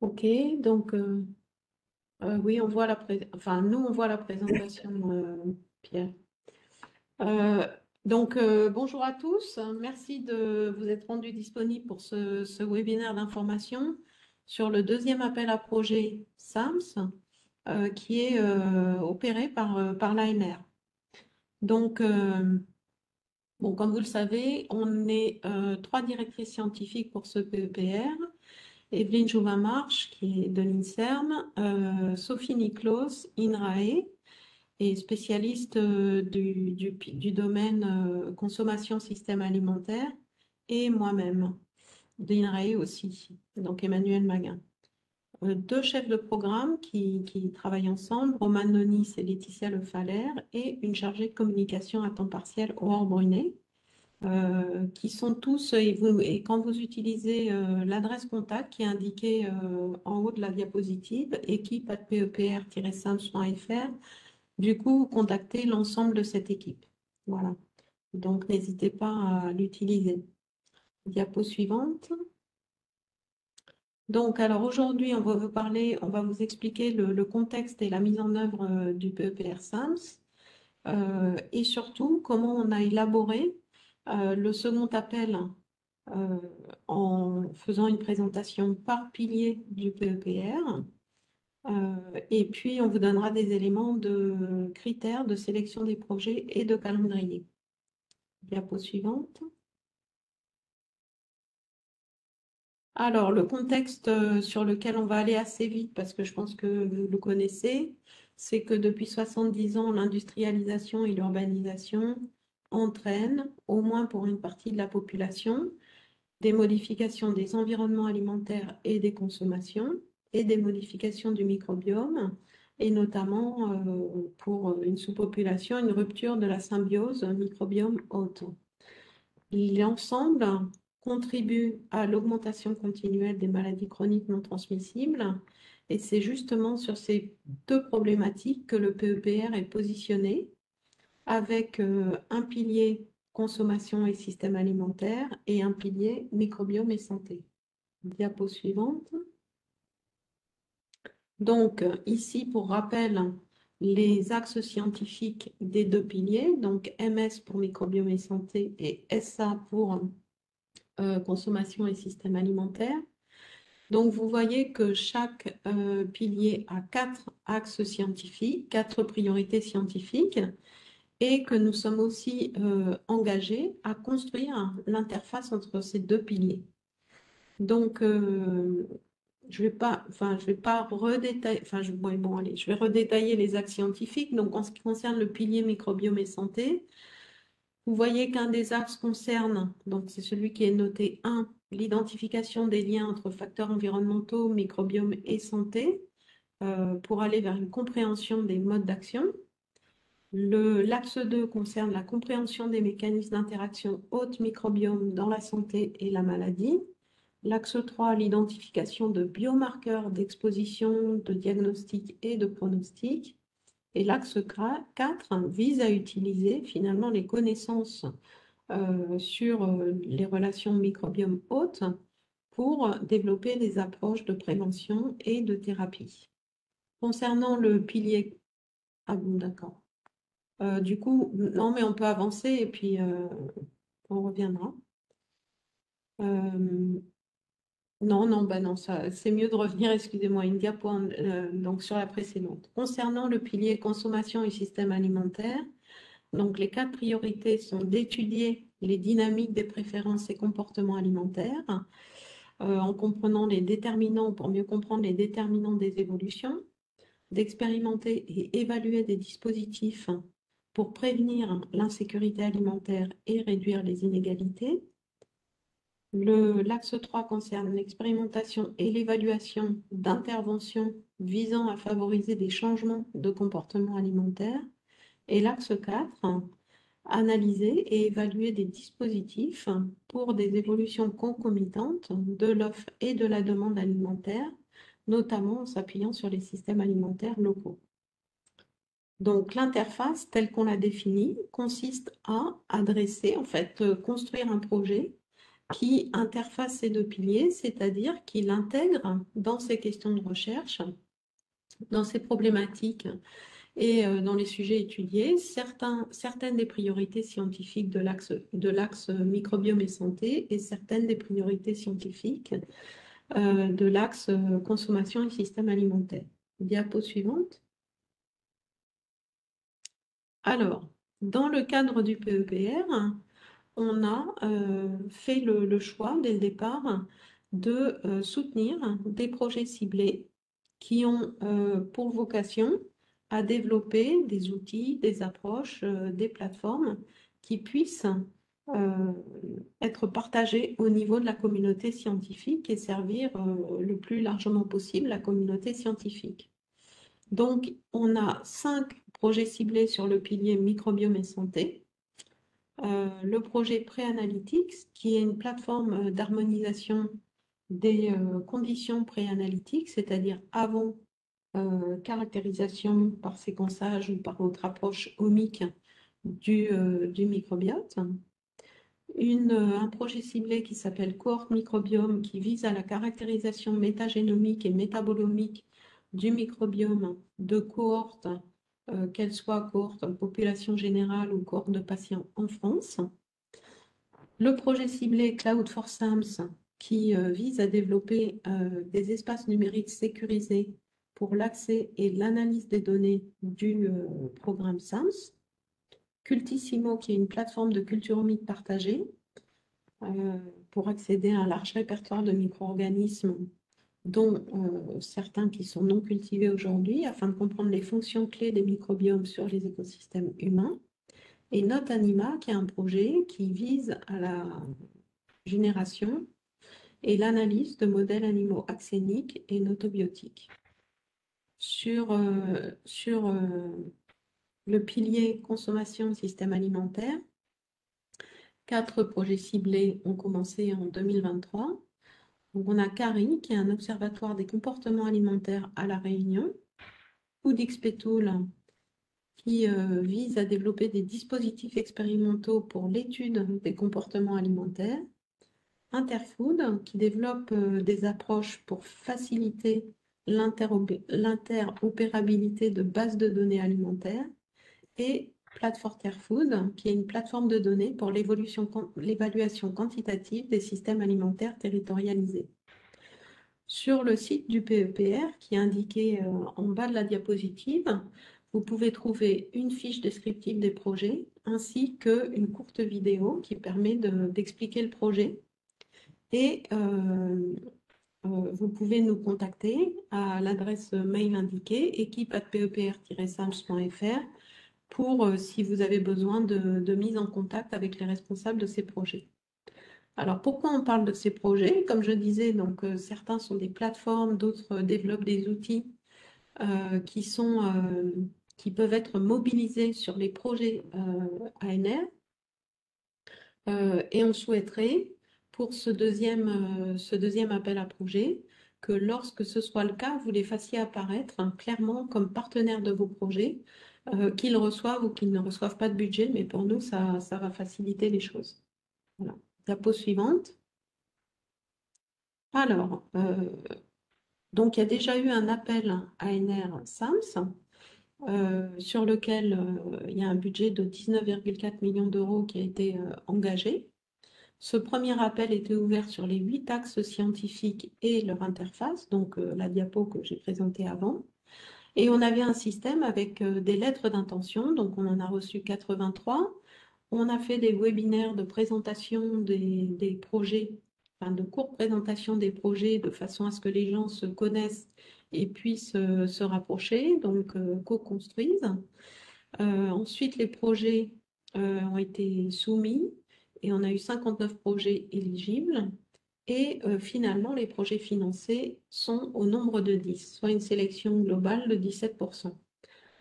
Ok, donc oui, on voit enfin nous on voit la présentation, Pierre. Euh, bonjour à tous, merci de vous être rendus disponibles pour ce webinaire d'information sur le deuxième appel à projet SAMS qui est opéré par l'ANR. Donc, bon, comme vous le savez, on est trois directrices scientifiques pour ce PEPR. Evelyne Jouvin-Marche, qui est de l'INSERM, Sophie Niklos, INRAE, et spécialiste du domaine consommation système alimentaire, et moi-même, d'INRAE aussi, donc Emmanuel Maguin. Deux chefs de programme qui travaillent ensemble, Roman Nonis et Laetitia Le Fallère, et une chargée de communication à temps partiel, Aurore Brunet, qui sont tous, et quand vous utilisez l'adresse contact qui est indiquée en haut de la diapositive, équipe@pepr-sams.fr, du coup, contactez l'ensemble de cette équipe. Voilà. Donc, n'hésitez pas à l'utiliser. Diapo suivante. Donc, alors aujourd'hui, on va vous expliquer le contexte et la mise en œuvre du PEPR SAMS et surtout comment on a élaboré le second appel euh, en faisant une présentation par pilier du PEPR. Et puis, on vous donnera des éléments de critères de sélection des projets et de calendrier. Diapo suivante. Alors, le contexte sur lequel on va aller assez vite, parce que je pense que vous le connaissez, c'est que depuis 70 ans, l'industrialisation et l'urbanisation entraînent, au moins pour une partie de la population, des modifications des environnements alimentaires et des consommations, et des modifications du microbiome, et notamment pour une sous-population, une rupture de la symbiose microbiome-hôte. L'ensemble contribue à l'augmentation continuelle des maladies chroniques non transmissibles, et c'est justement sur ces deux problématiques que le PEPR est positionné, avec un pilier consommation et système alimentaire et un pilier microbiome et santé. Diapo suivante. Donc, ici, pour rappel, les axes scientifiques des deux piliers, donc MS pour microbiome et santé et SA pour consommation et système alimentaire. Donc, vous voyez que chaque pilier a quatre axes scientifiques, quatre priorités scientifiques, et que nous sommes aussi engagés à construire l'interface entre ces deux piliers. Donc, je vais pas redétailler, ouais, bon, allez, je vais redétailler les axes scientifiques. Donc, en ce qui concerne le pilier microbiome et santé, vous voyez qu'un des axes concerne, donc c'est celui qui est noté 1, l'identification des liens entre facteurs environnementaux, microbiome et santé, pour aller vers une compréhension des modes d'action. L'axe 2 concerne la compréhension des mécanismes d'interaction hôte-microbiome dans la santé et la maladie. L'axe 3, l'identification de biomarqueurs d'exposition, de diagnostic et de pronostic. Et l'axe 4 vise à utiliser finalement les connaissances sur les relations microbiome-hôte pour développer des approches de prévention et de thérapie. Concernant le pilier... Ah bon, d'accord. Du coup, non, mais on peut avancer et puis on reviendra. Non, non, bah non, ça, c'est mieux de revenir, excusez-moi, une diapo donc sur la précédente. Concernant le pilier consommation et système alimentaire, donc les quatre priorités sont d'étudier les dynamiques des préférences et comportements alimentaires, en comprenant les déterminants, pour mieux comprendre les déterminants des évolutions, d'expérimenter et évaluer des dispositifs pour prévenir l'insécurité alimentaire et réduire les inégalités. L'axe 3 concerne l'expérimentation et l'évaluation d'interventions visant à favoriser des changements de comportement alimentaire. Et l'axe 4, analyser et évaluer des dispositifs pour des évolutions concomitantes de l'offre et de la demande alimentaire, notamment en s'appuyant sur les systèmes alimentaires locaux. Donc, l'interface, telle qu'on l'a définie, consiste à adresser, en fait, construire un projet qui interface ces deux piliers, c'est-à-dire qu'il intègre dans ses questions de recherche, dans ses problématiques et dans les sujets étudiés, certaines des priorités scientifiques de l'axe microbiome et santé et certaines des priorités scientifiques de l'axe consommation et système alimentaire. Diapo suivante. Alors, dans le cadre du PEPR, on a fait le choix dès le départ de soutenir des projets ciblés qui ont pour vocation à développer des outils, des approches, des plateformes qui puissent être partagées au niveau de la communauté scientifique et servir le plus largement possible la communauté scientifique. Donc, on a 5 projets ciblés sur le pilier microbiome et santé. Le projet Préanalytics, qui est une plateforme d'harmonisation des conditions préanalytiques, c'est-à-dire avant caractérisation par séquençage ou par autre approche omique du microbiote. Un projet ciblé qui s'appelle Cohorte Microbiome, qui vise à la caractérisation métagénomique et métabolomique du microbiome de cohortes, qu'elles soient cohortes population générale ou cohortes de patients en France. Le projet ciblé Cloud for SAMS, qui vise à développer des espaces numériques sécurisés pour l'accès et l'analyse des données du programme SAMS. Cultissimo, qui est une plateforme de culture humide partagée pour accéder à un large répertoire de micro-organismes, dont certains qui sont non cultivés aujourd'hui, afin de comprendre les fonctions clés des microbiomes sur les écosystèmes humains. Et Notanima, qui est un projet qui vise à la génération et l'analyse de modèles animaux axéniques et notobiotiques. Sur le pilier consommation système alimentaire, 4 projets ciblés ont commencé en 2023. Donc on a CARI, qui est un observatoire des comportements alimentaires à La Réunion, Foodxpetool, qui vise à développer des dispositifs expérimentaux pour l'étude des comportements alimentaires, Interfood, qui développe des approches pour faciliter l'interopérabilité de bases de données alimentaires, et Platform qui est une plateforme de données pour l'évaluation quantitative des systèmes alimentaires territorialisés. Sur le site du PEPR, qui est indiqué en bas de la diapositive, vous pouvez trouver une fiche descriptive des projets ainsi qu'une courte vidéo qui permet d'expliquer le projet. Et vous pouvez nous contacter à l'adresse mail indiquée équipe@pepr-sams.fr pour si vous avez besoin de mise en contact avec les responsables de ces projets. Alors, pourquoi on parle de ces projets? Comme je disais, donc, certains sont des plateformes, d'autres développent des outils qui peuvent être mobilisés sur les projets ANR. Et on souhaiterait, pour ce deuxième appel à projet, que lorsque ce soit le cas, vous les fassiez apparaître clairement comme partenaires de vos projets, qu'ils reçoivent ou qu'ils ne reçoivent pas de budget, mais pour nous, ça va faciliter les choses. Voilà. Diapo suivante. Alors, donc il y a déjà eu un appel ANR SAMS sur lequel il y a un budget de 19,4 millions d'euros qui a été engagé. Ce premier appel était ouvert sur les 8 axes scientifiques et leur interface, donc la diapo que j'ai présentée avant. Et on avait un système avec des lettres d'intention, donc on en a reçu 83. On a fait des webinaires de présentation des projets, enfin de courtes présentations des projets, de façon à ce que les gens se connaissent et puissent se rapprocher, donc co-construisent. Ensuite, les projets ont été soumis et on a eu 59 projets éligibles. Et finalement, les projets financés sont au nombre de 10, soit une sélection globale de 17%.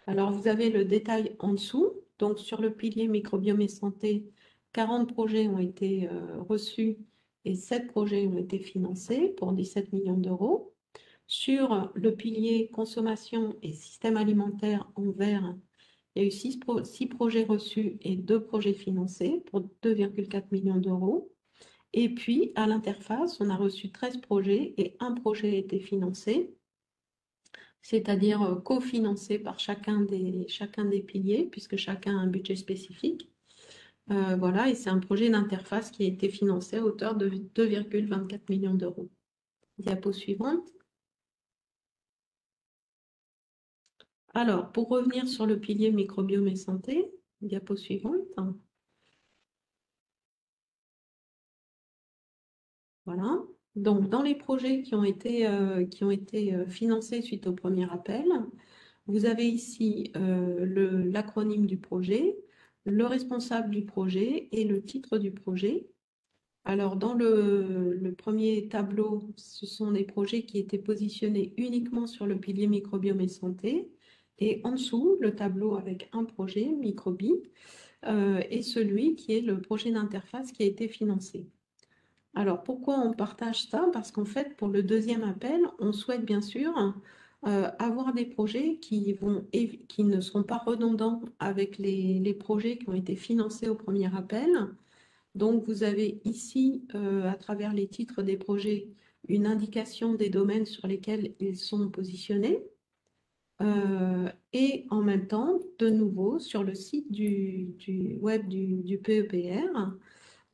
Alors, vous avez le détail en dessous. Donc, sur le pilier microbiome et santé, 40 projets ont été reçus et 7 projets ont été financés pour 17 millions d'euros. Sur le pilier consommation et système alimentaire en vert, il y a eu 6 projets reçus et 2 projets financés pour 2,4 millions d'euros. Et puis, à l'interface, on a reçu 13 projets et un projet a été financé, c'est-à-dire cofinancé par chacun des piliers, puisque chacun a un budget spécifique. Voilà, et c'est un projet d'interface qui a été financé à hauteur de 2,24 millions d'euros. Diapo suivante. Alors, pour revenir sur le pilier microbiome et santé, diapo suivante. Voilà. Donc, dans les projets qui ont été financés suite au premier appel, vous avez ici l'acronyme du projet, le responsable du projet et le titre du projet. Alors, dans le premier tableau, ce sont des projets qui étaient positionnés uniquement sur le pilier microbiome et santé. Et en dessous, le tableau avec un projet, Microbi, et celui qui est le projet d'interface qui a été financé. Alors, pourquoi on partage ça? Parce qu'en fait, pour le deuxième appel, on souhaite bien sûr avoir des projets qui ne seront pas redondants avec les projets qui ont été financés au premier appel. Donc, vous avez ici, à travers les titres des projets, une indication des domaines sur lesquels ils sont positionnés. Et en même temps, de nouveau, sur le site du web du PEPR,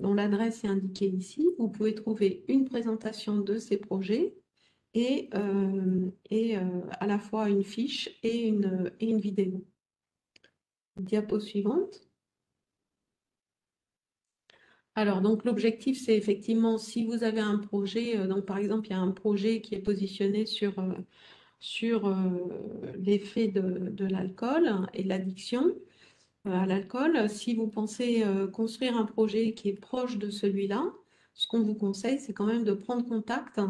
dont l'adresse est indiquée ici, vous pouvez trouver une présentation de ces projets et à la fois une fiche et une vidéo. Diapo suivante. Alors, donc l'objectif, c'est effectivement, si vous avez un projet, donc par exemple, il y a un projet qui est positionné sur l'effet de l'alcool et l'addiction à l'alcool. Si vous pensez construire un projet qui est proche de celui-là, ce qu'on vous conseille, c'est quand même de prendre contact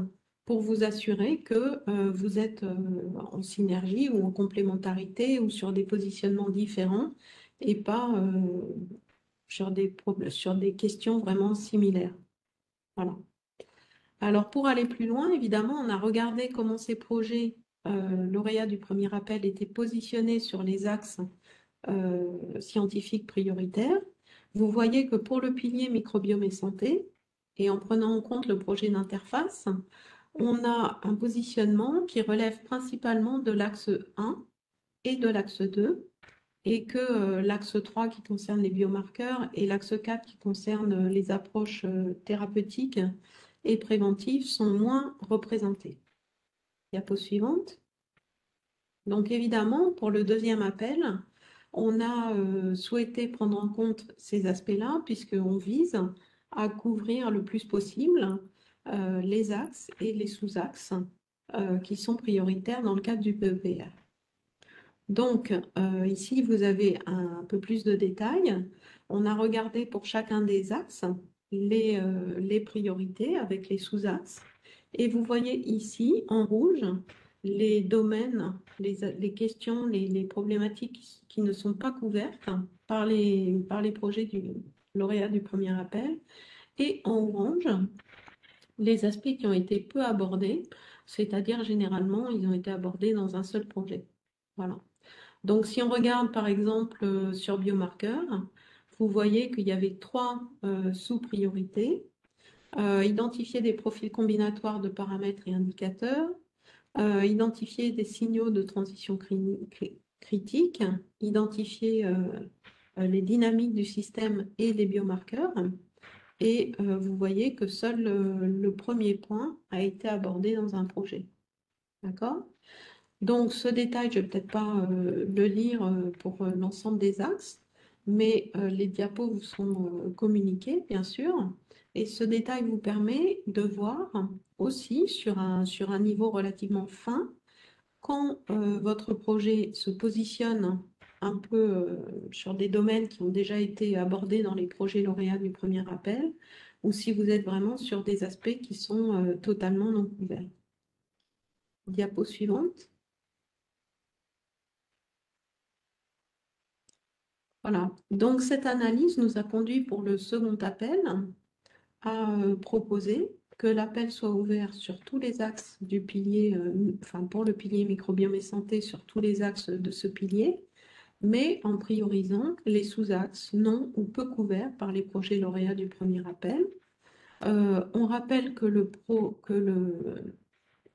pour vous assurer que vous êtes en synergie ou en complémentarité ou sur des positionnements différents et pas sur des questions vraiment similaires. Voilà. Alors, pour aller plus loin, évidemment, on a regardé comment ces projets lauréats du premier appel étaient positionnés sur les axes scientifiques prioritaires. Vous voyez que pour le pilier microbiome et santé, et en prenant en compte le projet d'interface, on a un positionnement qui relève principalement de l'axe 1 et de l'axe 2, et que l'axe 3 qui concerne les biomarqueurs et l'axe 4 qui concerne les approches thérapeutiques et préventives sont moins représentés. Diapo suivante. Donc évidemment, pour le deuxième appel, on a souhaité prendre en compte ces aspects-là puisqu'on vise à couvrir le plus possible les axes et les sous-axes qui sont prioritaires dans le cadre du PEPR. Donc ici, vous avez un peu plus de détails. On a regardé pour chacun des axes les priorités avec les sous-axes. Et vous voyez ici en rouge les domaines, les questions, les problématiques qui ne sont pas couvertes par les projets du lauréat du premier appel. Et en orange, les aspects qui ont été peu abordés, c'est-à-dire généralement, ils ont été abordés dans un seul projet. Voilà. Donc, si on regarde par exemple sur biomarqueurs, vous voyez qu'il y avait trois sous-priorités. Identifier des profils combinatoires de paramètres et indicateurs, identifier des signaux de transition critique, identifier les dynamiques du système et les biomarqueurs. Et vous voyez que seul le premier point a été abordé dans un projet. D'accord? Donc, ce détail, je ne vais peut-être pas le lire pour l'ensemble des axes, mais les diapos vous sont communiqués, bien sûr. Et ce détail vous permet de voir aussi sur un niveau relativement fin quand votre projet se positionne un peu sur des domaines qui ont déjà été abordés dans les projets lauréats du premier appel, ou si vous êtes vraiment sur des aspects qui sont totalement non couverts. Diapo suivante. Voilà. Donc, cette analyse nous a conduit pour le second appel à proposer que l'appel soit ouvert sur tous les axes du pilier, enfin pour le pilier microbiome et santé, sur tous les axes de ce pilier, mais en priorisant les sous-axes non ou peu couverts par les projets lauréats du premier appel. On rappelle que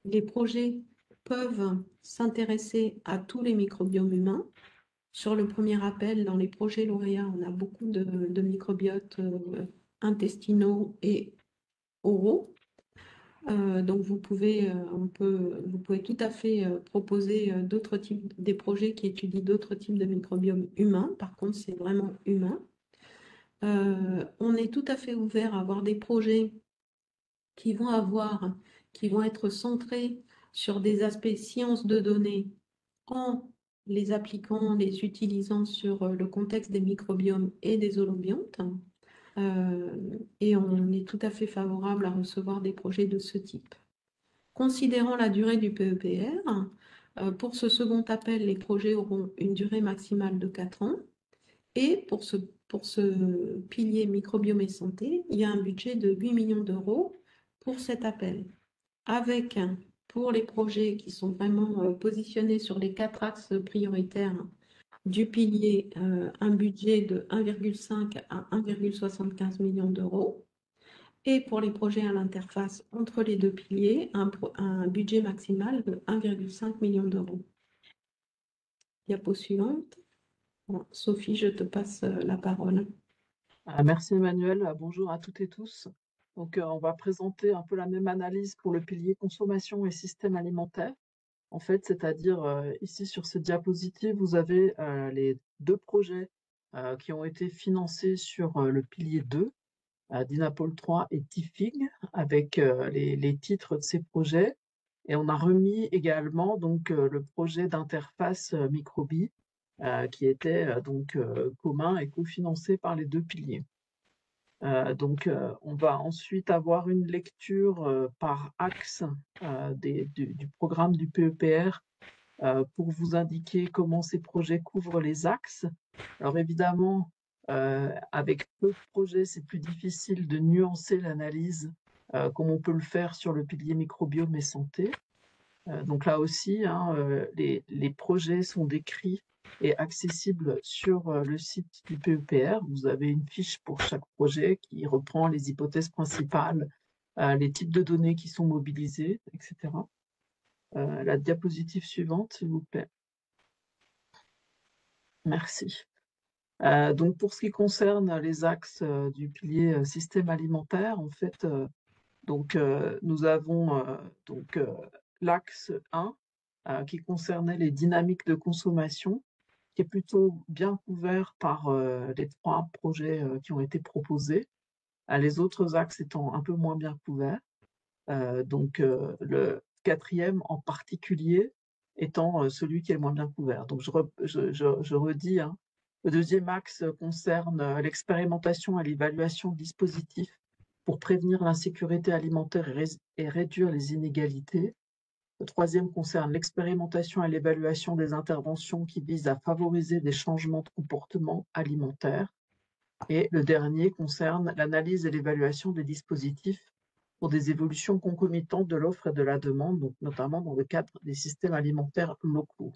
les projets peuvent s'intéresser à tous les microbiomes humains. Sur le premier appel, dans les projets lauréats, on a beaucoup de microbiotes intestinaux et oraux. Donc vous pouvez tout à fait proposer d'autres types, des projets qui étudient d'autres types de microbiomes humains. Par contre, c'est vraiment humain. On est tout à fait ouvert à avoir des projets qui qui vont être centrés sur des aspects sciences de données en les appliquant, les utilisant sur le contexte des microbiomes et des holobiontes. Et on est tout à fait favorable à recevoir des projets de ce type. Considérant la durée du PEPR, pour ce second appel, les projets auront une durée maximale de 4 ans. Et pour ce pilier microbiome et santé, il y a un budget de 8 millions d'euros pour cet appel. Avec, pour les projets qui sont vraiment positionnés sur les 4 axes prioritaires du pilier, un budget de 1,5 à 1,75 millions d'euros. Et pour les projets à l'interface entre les deux piliers, un budget maximal de 1,5 million d'euros. Diapo suivante. Bon, Sophie, je te passe la parole. Merci Emmanuel, bonjour à toutes et tous. Donc, on va présenter un peu la même analyse pour le pilier consommation et système alimentaire. En fait, c'est-à-dire ici sur cette diapositive, vous avez les deux projets qui ont été financés sur le pilier 2, Dynapol 3 et TIFIG, avec les titres de ces projets. Et on a remis également donc le projet d'interface Microbi, qui était donc commun et cofinancé par les deux piliers. Donc, on va ensuite avoir une lecture par axe du programme du PEPR pour vous indiquer comment ces projets couvrent les axes. Alors évidemment, avec peu de projets, c'est plus difficile de nuancer l'analyse comme on peut le faire sur le pilier microbiome et santé. Donc là aussi, hein, les projets sont décrits et accessibles sur le site du PEPR. Vous avez une fiche pour chaque projet qui reprend les hypothèses principales, les types de données qui sont mobilisés, etc. La diapositive suivante, s'il vous plaît. Merci. Donc pour ce qui concerne les axes du pilier système alimentaire, en fait, nous avons l'axe 1 qui concernait les dynamiques de consommation, qui est plutôt bien couvert par les 3 projets qui ont été proposés, les autres axes étant un peu moins bien couverts. Le 4e en particulier étant celui qui est le moins bien couvert. Donc je redis, hein, le 2e axe concerne l'expérimentation et l'évaluation de dispositifs pour prévenir l'insécurité alimentaire et réduire les inégalités. Le 3e concerne l'expérimentation et l'évaluation des interventions qui visent à favoriser des changements de comportement alimentaire. Et le dernier concerne l'analyse et l'évaluation des dispositifs pour des évolutions concomitantes de l'offre et de la demande, donc notamment dans le cadre des systèmes alimentaires locaux.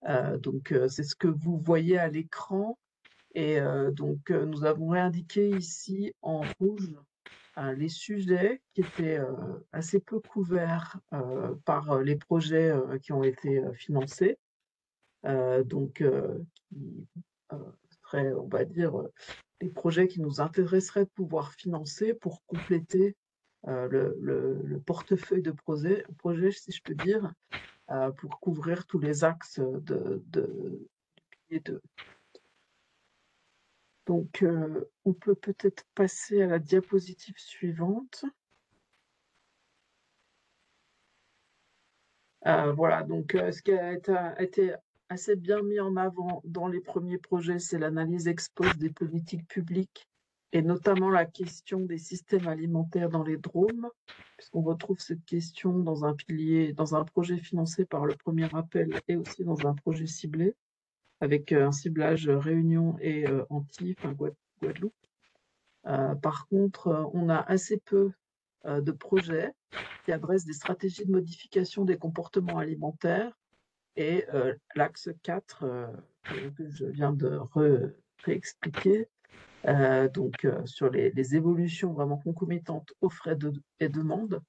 C'est ce que vous voyez à l'écran. Et nous avons réindiqué ici en rouge les sujets qui étaient assez peu couverts par les projets qui ont été financés, qui seraient, on va dire, les projets qui nous intéresseraient de pouvoir financer pour compléter le portefeuille de projets, si je peux dire, pour couvrir tous les axes de pilier 2. Donc, on peut peut-être passer à la diapositive suivante. Voilà, donc ce qui a été assez bien mis en avant dans les premiers projets, c'est l'analyse ex post des politiques publiques et notamment la question des systèmes alimentaires dans les DROM, puisqu'on retrouve cette question dans un projet financé par le premier appel et aussi dans un projet ciblé, avec un ciblage Réunion et Antilles, enfin Guadeloupe. Par contre, on a assez peu de projets qui adressent des stratégies de modification des comportements alimentaires et l'axe 4 que je viens de réexpliquer sur les évolutions vraiment concomitantes offre et demande,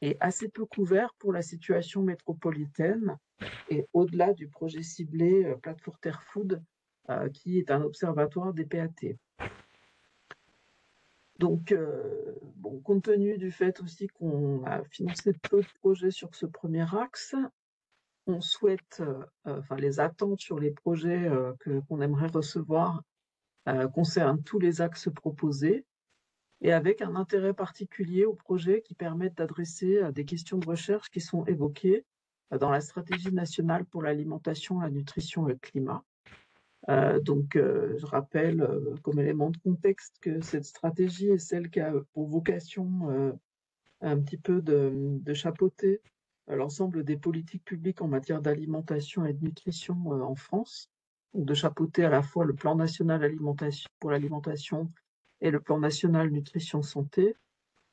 est assez peu couvert pour la situation métropolitaine et au-delà du projet ciblé Plateforme Terre Food, qui est un observatoire des PAT. Donc, bon, compte tenu du fait aussi qu'on a financé peu de projets sur ce premier axe, on souhaite, les attentes sur les projets qu'on aimerait recevoir concernent tous les axes proposés et avec un intérêt particulier aux projets qui permettent d'adresser des questions de recherche qui sont évoquées dans la stratégie nationale pour l'alimentation, la nutrition et le climat. Je rappelle comme élément de contexte que cette stratégie est celle qui a pour vocation un petit peu de chapeauter l'ensemble des politiques publiques en matière d'alimentation et de nutrition en France. Donc de chapeauter à la fois le plan national alimentation, pour l'alimentation et le plan national nutrition santé,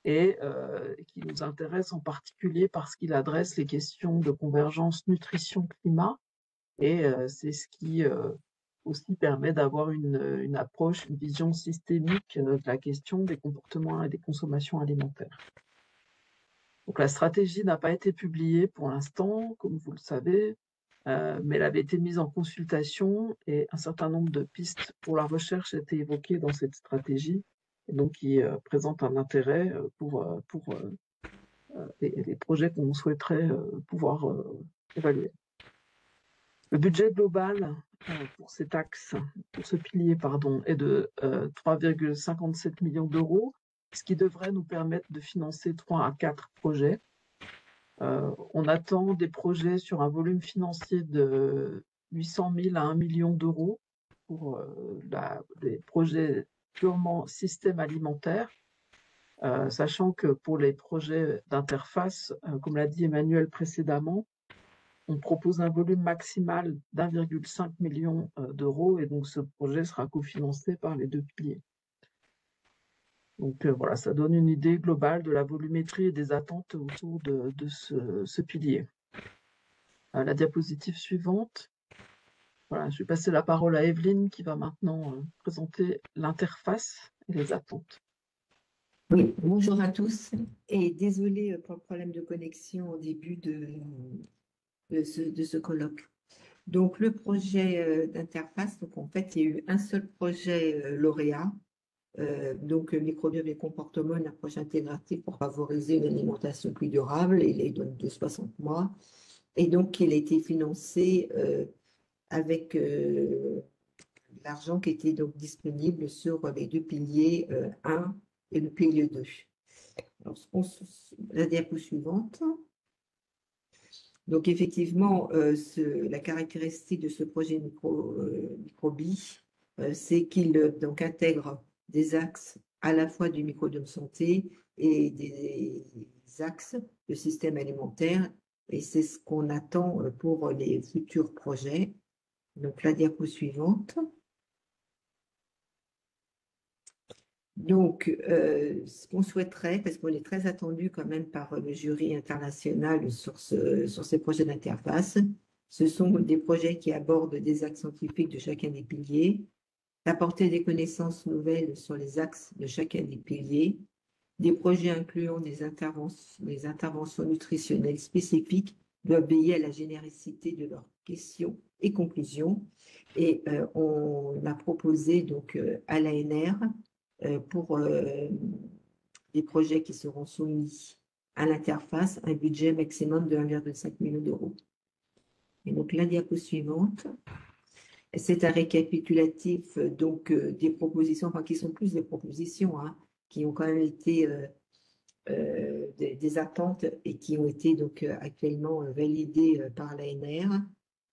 et qui nous intéresse en particulier parce qu'il adresse les questions de convergence nutrition-climat, et c'est ce qui aussi permet d'avoir une approche, une vision systémique de la question des comportements et des consommations alimentaires. Donc la stratégie n'a pas été publiée pour l'instant, comme vous le savez, mais elle avait été mise en consultation et un certain nombre de pistes pour la recherche étaient évoquées dans cette stratégie, et donc qui présente un intérêt pour les projets qu'on souhaiterait pouvoir évaluer. Le budget global pour cet axe, pour ce pilier, est de 3,57 millions d'euros, ce qui devrait nous permettre de financer 3 à 4 projets. On attend des projets sur un volume financier de 800 000 à 1 million d'euros pour les projets purement système alimentaire, sachant que pour les projets d'interface, comme l'a dit Emmanuel précédemment, on propose un volume maximal d'1,5 million d'euros, et donc ce projet sera cofinancé par les 2 piliers. Donc voilà, ça donne une idée globale de la volumétrie et des attentes autour de ce pilier. La diapositive suivante. Voilà, je vais passer la parole à Evelyne qui va maintenant présenter l'interface et les attentes. Oui, bonjour à tous et désolé pour le problème de connexion au début de ce colloque. Donc le projet d'interface, donc en fait il y a eu un seul projet lauréat, donc microbiome et comportement, une approche intégrative pour favoriser une alimentation plus durable, il est donc de 60 mois, et donc il a été financé avec l'argent qui était donc disponible sur les 2 piliers 1 et le pilier 2. Alors, la diapo suivante. Donc, effectivement, la caractéristique de ce projet Microbi, c'est qu'il donc intègre des axes à la fois du microbiome santé et des axes de système alimentaire. Et c'est ce qu'on attend pour les futurs projets. Donc, la diapo suivante. Donc, ce qu'on souhaiterait, parce qu'on est très attendu quand même par le jury international sur ces projets d'interface, ce sont des projets qui abordent des axes scientifiques de chacun des piliers, d'apporter des connaissances nouvelles sur les axes de chacun des piliers, des projets incluant des interventions nutritionnelles spécifiques doivent veiller à la généricité de leurs questions et conclusions. Et on a proposé donc à l'ANR pour les projets qui seront soumis à l'interface, un budget maximum de 1,5 million d'euros. Et donc la diapo suivante, c'est un récapitulatif donc des propositions, enfin qui sont plus des propositions, hein, qui ont quand même été des attentes et qui ont été donc actuellement validées par l'ANR.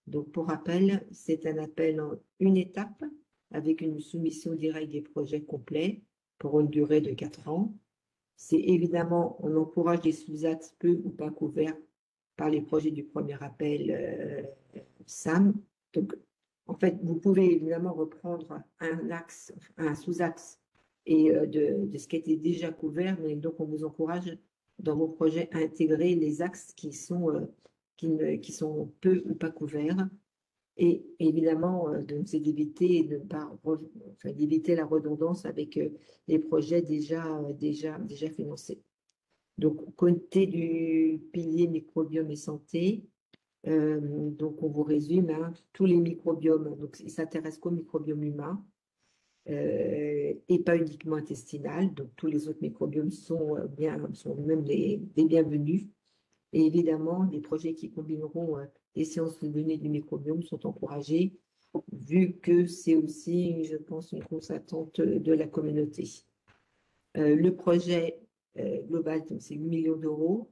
Donc pour rappel, c'est un appel en une étape avec une soumission directe des projets complets pour une durée de 4 ans. C'est évidemment, on encourage des sous-axes peu ou pas couverts par les projets du premier appel SAM. Donc, en fait, vous pouvez évidemment reprendre un sous-axe et de ce qui a été déjà couvert, mais donc on vous encourage dans vos projets à intégrer les axes qui sont peu ou pas couverts. Et évidemment, donc, c'est d'éviter d'éviter la redondance avec les projets déjà financés. Donc, côté du pilier microbiome et santé, donc on vous résume, hein, tous les microbiomes, donc ils s'intéressent qu'au microbiome humain et pas uniquement intestinal. Donc, tous les autres microbiomes sont même des bienvenus. Et évidemment, les projets qui combineront les sciences de données du microbiome sont encouragés, vu que c'est aussi, je pense, une grosse attente de la communauté. Le projet global, c'est 8 millions d'euros.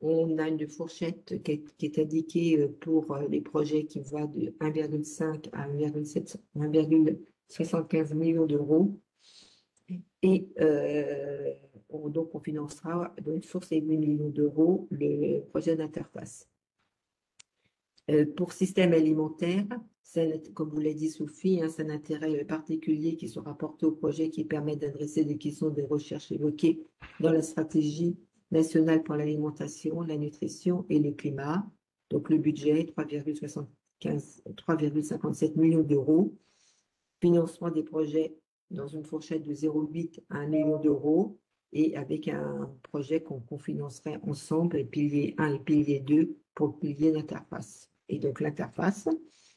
On a une fourchette qui est indiquée pour les projets qui va de 1,5 à 1,75 millions d'euros. Et donc, on financera donc, sur ces 8 millions d'euros le projet d'interface. Pour système alimentaire, comme vous l'a dit Sophie, hein, c'est un intérêt particulier qui sera porté au projet qui permet d'adresser des questions de recherche évoquées dans la stratégie nationale pour l'alimentation, la nutrition et le climat. Donc, le budget, 3,57 millions d'euros. Financement des projets dans une fourchette de 0,8 à 1 million d'euros et avec un projet qu'on financerait ensemble, le pilier 1 et pilier 2 pour le pilier d'interface. Et donc l'interface,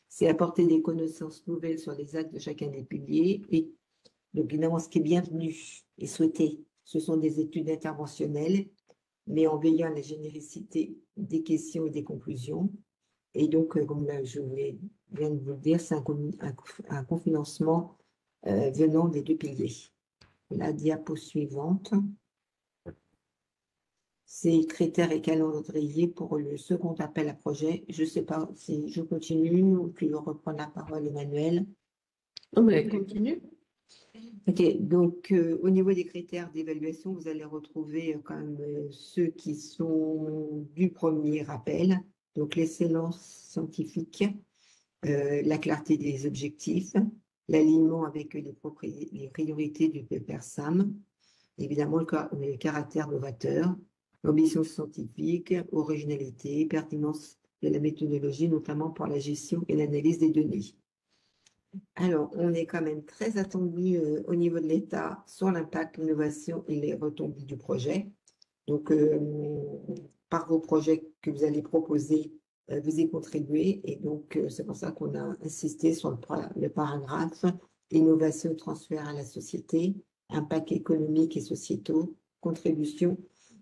c'est apporter des connaissances nouvelles sur les actes de chacun des piliers. Et donc évidemment, ce qui est bienvenu et souhaité, ce sont des études interventionnelles, mais en veillant à la généricité des questions et des conclusions. Et donc, comme je viens de vous le dire, c'est un cofinancement venant des deux piliers. La diapo suivante, c'est critères et calendrier pour le second appel à projet. Je ne sais pas si je continue ou tu veux reprendre la parole, Emmanuel. Non, mais continue. Ok, donc au niveau des critères d'évaluation, vous allez retrouver quand même ceux qui sont du premier appel, donc l'excellence scientifique, la clarté des objectifs, l'alignement avec les priorités du PPRSAM, évidemment le caractère novateur, l'ambition scientifique, originalité, pertinence de la méthodologie, notamment pour la gestion et l'analyse des données. Alors, on est quand même très attendu au niveau de l'État sur l'impact, l'innovation et les retombées du projet. Donc, par vos projets que vous allez proposer, vous y contribuez. Et donc, c'est pour ça qu'on a insisté sur le paragraphe innovation, transfert à la société, impact économique et sociétaux, contribution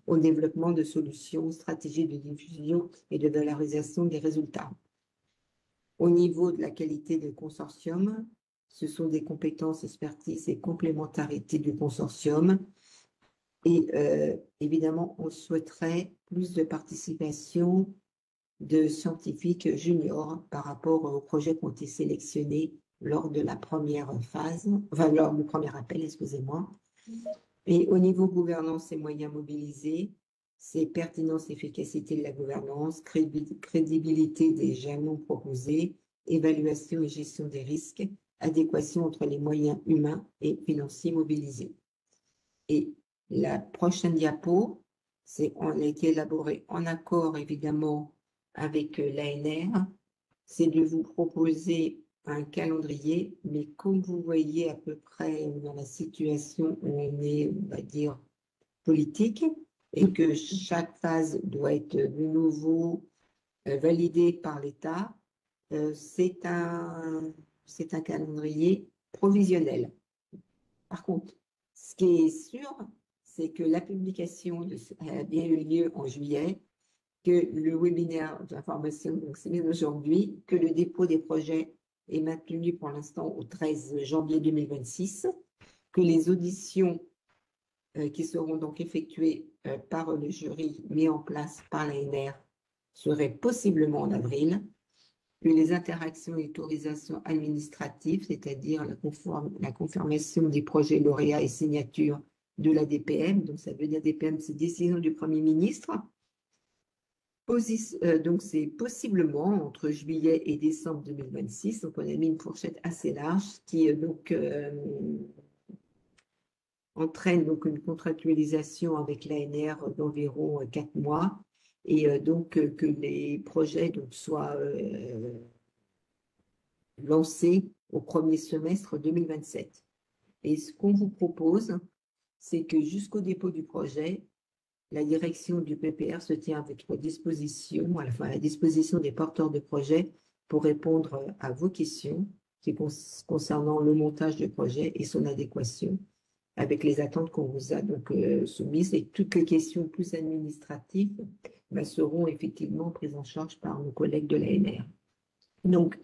au développement de solutions, stratégies de diffusion et de valorisation des résultats. Au niveau de la qualité du consortium, ce sont des compétences, expertise et complémentarité du consortium. Et évidemment, on souhaiterait plus de participation de scientifiques juniors par rapport aux projets qui ont été sélectionnés lors de la première phase, enfin lors du premier appel, excusez-moi. Et au niveau gouvernance et moyens mobilisés, c'est pertinence, efficacité de la gouvernance, crédibilité des jalons proposés, évaluation et gestion des risques, adéquation entre les moyens humains et financiers mobilisés. Et la prochaine diapo, on a été élaboré en accord évidemment avec l'ANR, c'est de vous proposer un calendrier, mais comme vous voyez à peu près dans la situation où on est, on va dire, politique, et que chaque phase doit être de nouveau validée par l'État, c'est un calendrier provisionnel. Par contre, ce qui est sûr, c'est que la publication a bien eu lieu en juillet, que le webinaire d'information, donc c'est bien aujourd'hui, que le dépôt des projets est maintenu pour l'instant au 13 janvier 2026, que les auditions qui seront donc effectuées par le jury mis en place par l'ANR seraient possiblement en avril, que les interactions et autorisations administratives, c'est-à-dire la confirmation des projets lauréats et signatures de la DPM, donc ça veut dire DPM, c'est décision du Premier ministre. Donc c'est possiblement entre juillet et décembre 2026, donc on a mis une fourchette assez large qui entraîne donc une contractualisation avec l'ANR d'environ 4 mois et donc que les projets donc, soient lancés au premier semestre 2027. Et ce qu'on vous propose, c'est que jusqu'au dépôt du projet, la direction du PPR se tient à votre disposition, à la disposition des porteurs de projets pour répondre à vos questions concernant le montage du projet et son adéquation avec les attentes qu'on vous a donc soumises. Et toutes les questions plus administratives seront effectivement prises en charge par nos collègues de l'ANR. Donc,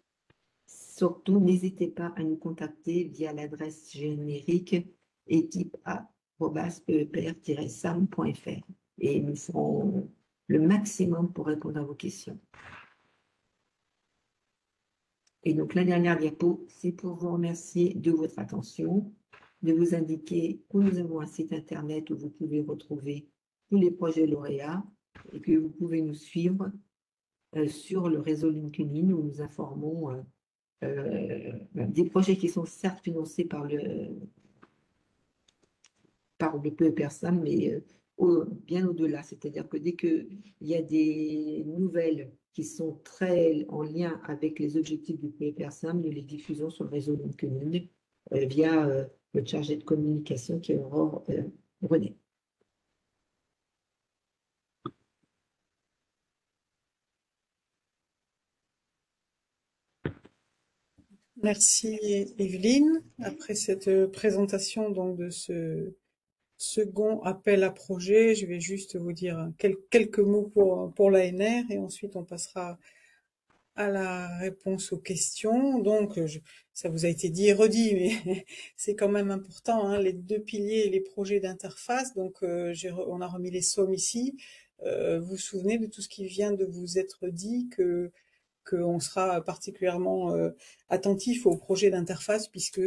surtout, n'hésitez pas à nous contacter via l'adresse générique équipe@pepr-sam.fr et nous ferons le maximum pour répondre à vos questions. Et donc, la dernière diapo, c'est pour vous remercier de votre attention, de vous indiquer que nous avons un site internet où vous pouvez retrouver tous les projets lauréats et que vous pouvez nous suivre sur le réseau LinkedIn où nous informons des projets qui sont certes financés par le PEPRSAM, mais bien au-delà. C'est-à-dire que dès qu'il y a des nouvelles qui sont très en lien avec les objectifs du PEPRSAM, nous les diffusons sur le réseau LinkedIn via notre chargé de communication qui est Aurore René. Merci Evelyne. Après cette présentation donc de ce second appel à projet, je vais juste vous dire quelques mots pour l'ANR et ensuite on passera à la réponse aux questions. Donc, ça vous a été dit et redit, mais c'est quand même important, hein, les deux piliers et les projets d'interface. Donc, on a remis les sommes ici. Vous vous souvenez de tout ce qui vient de vous être dit, qu'on sera particulièrement attentif aux projets d'interface puisque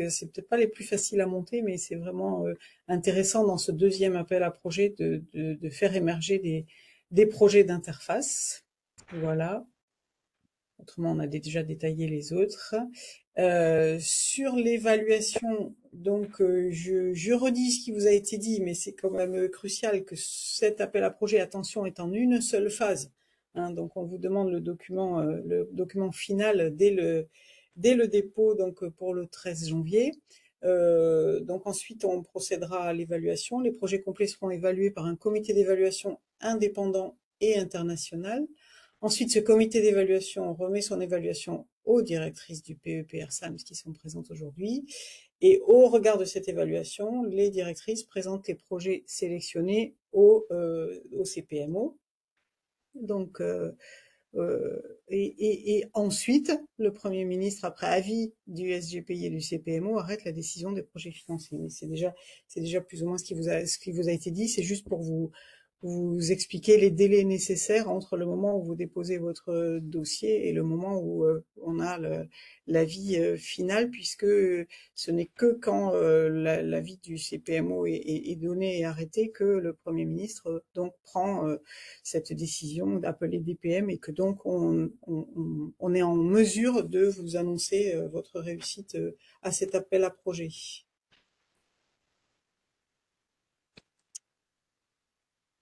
c'est peut-être pas les plus faciles à monter, mais c'est vraiment intéressant dans ce deuxième appel à projet de faire émerger des projets d'interface. Voilà. Autrement, on a déjà détaillé les autres. Sur l'évaluation, donc je redis ce qui vous a été dit, mais c'est quand même crucial que cet appel à projet, attention, est en une seule phase. Hein, donc on vous demande le document final dès le dépôt, donc pour le 13 janvier. Donc ensuite, on procédera à l'évaluation. Les projets complets seront évalués par un comité d'évaluation indépendant et international. Ensuite, ce comité d'évaluation remet son évaluation aux directrices du PEPR-SAM qui sont présentes aujourd'hui. Et au regard de cette évaluation, les directrices présentent les projets sélectionnés au CPMO. Donc, et ensuite, le Premier ministre, après avis du SGPI et du CPMO, arrête la décision des projets financiers. Mais c'est déjà plus ou moins ce qui vous a été dit. C'est juste pour vous expliquer les délais nécessaires entre le moment où vous déposez votre dossier et le moment où on a l'avis final, puisque ce n'est que quand l'avis du CPMO est donné et arrêté que le Premier ministre donc prend cette décision d'appeler DPM et que donc on est en mesure de vous annoncer votre réussite à cet appel à projet.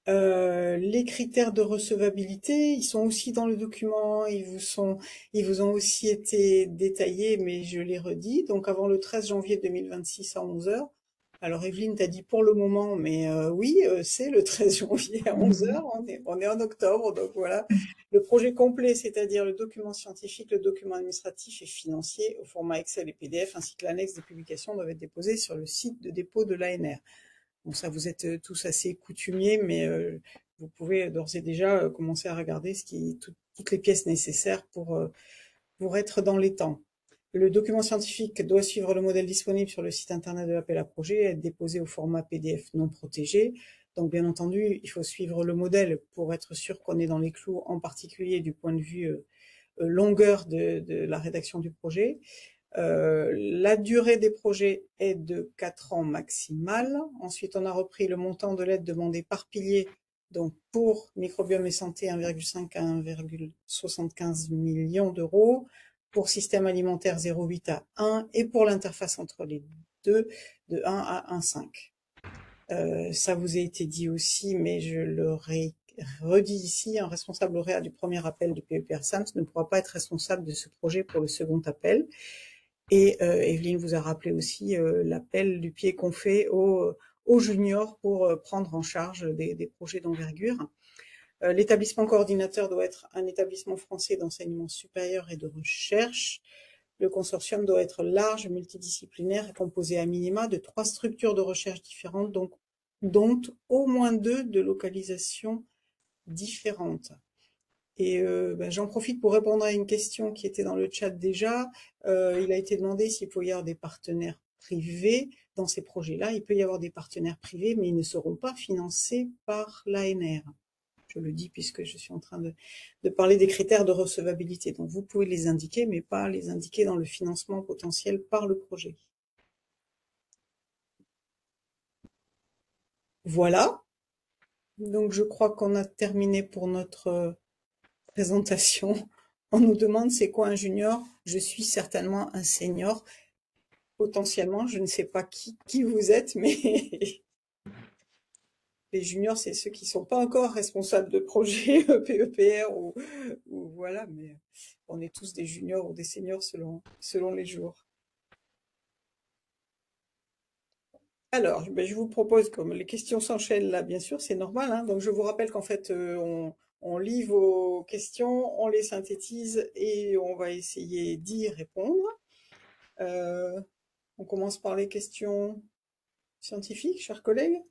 Les critères de recevabilité, ils sont aussi dans le document, ils vous ont aussi été détaillés, mais je les redis. Donc avant le 13 janvier 2026 à 11 h. Alors Evelyne t'a dit pour le moment, mais oui, c'est le 13 janvier à 11 h. On est en octobre, donc voilà. Le projet complet, c'est-à-dire le document scientifique, le document administratif et financier au format Excel et PDF, ainsi que l'annexe des publications doivent être déposés sur le site de dépôt de l'ANR. Bon, ça, vous êtes tous assez coutumiers, mais vous pouvez d'ores et déjà commencer à regarder toutes les pièces nécessaires pour être dans les temps. Le document scientifique doit suivre le modèle disponible sur le site internet de l'appel à projet et être déposé au format PDF non protégé. Donc, bien entendu, il faut suivre le modèle pour être sûr qu'on est dans les clous, en particulier du point de vue longueur de la rédaction du projet. La durée des projets est de 4 ans maximal. Ensuite, on a repris le montant de l'aide demandée par pilier. Donc, pour microbiome et santé, 1,5 à 1,75 millions d'euros. Pour système alimentaire, 0,8 à 1. Et pour l'interface entre les deux, de 1 à 1,5. Ça vous a été dit aussi, mais je le redit ici, un responsable lauréat du premier appel du PEPR-SAMS ne pourra pas être responsable de ce projet pour le second appel. Et Evelyne vous a rappelé aussi l'appel du pied qu'on fait aux juniors pour prendre en charge des projets d'envergure. L'établissement coordinateur doit être un établissement français d'enseignement supérieur et de recherche. Le consortium doit être large, multidisciplinaire et composé à minima de 3 structures de recherche différentes, donc, dont au moins 2 de localisation différentes. Et j'en profite pour répondre à une question qui était dans le chat déjà. Il a été demandé s'il peut y avoir des partenaires privés dans ces projets-là. Il peut y avoir des partenaires privés, mais ils ne seront pas financés par l'ANR. Je le dis puisque je suis en train de parler des critères de recevabilité. Donc vous pouvez les indiquer, mais pas les indiquer dans le financement potentiel par le projet. Voilà. Donc je crois qu'on a terminé pour notre présentation. On nous demande c'est quoi un junior? Je suis certainement un senior. Potentiellement, je ne sais pas qui vous êtes, mais les juniors, c'est ceux qui sont pas encore responsables de projet PEPR ou voilà, mais on est tous des juniors ou des seniors selon les jours. Alors, je vous propose, comme les questions s'enchaînent là, bien sûr, c'est normal, hein, donc je vous rappelle qu'en fait, on lit vos questions, on les synthétise et on va essayer d'y répondre. On commence par les questions scientifiques, chers collègues.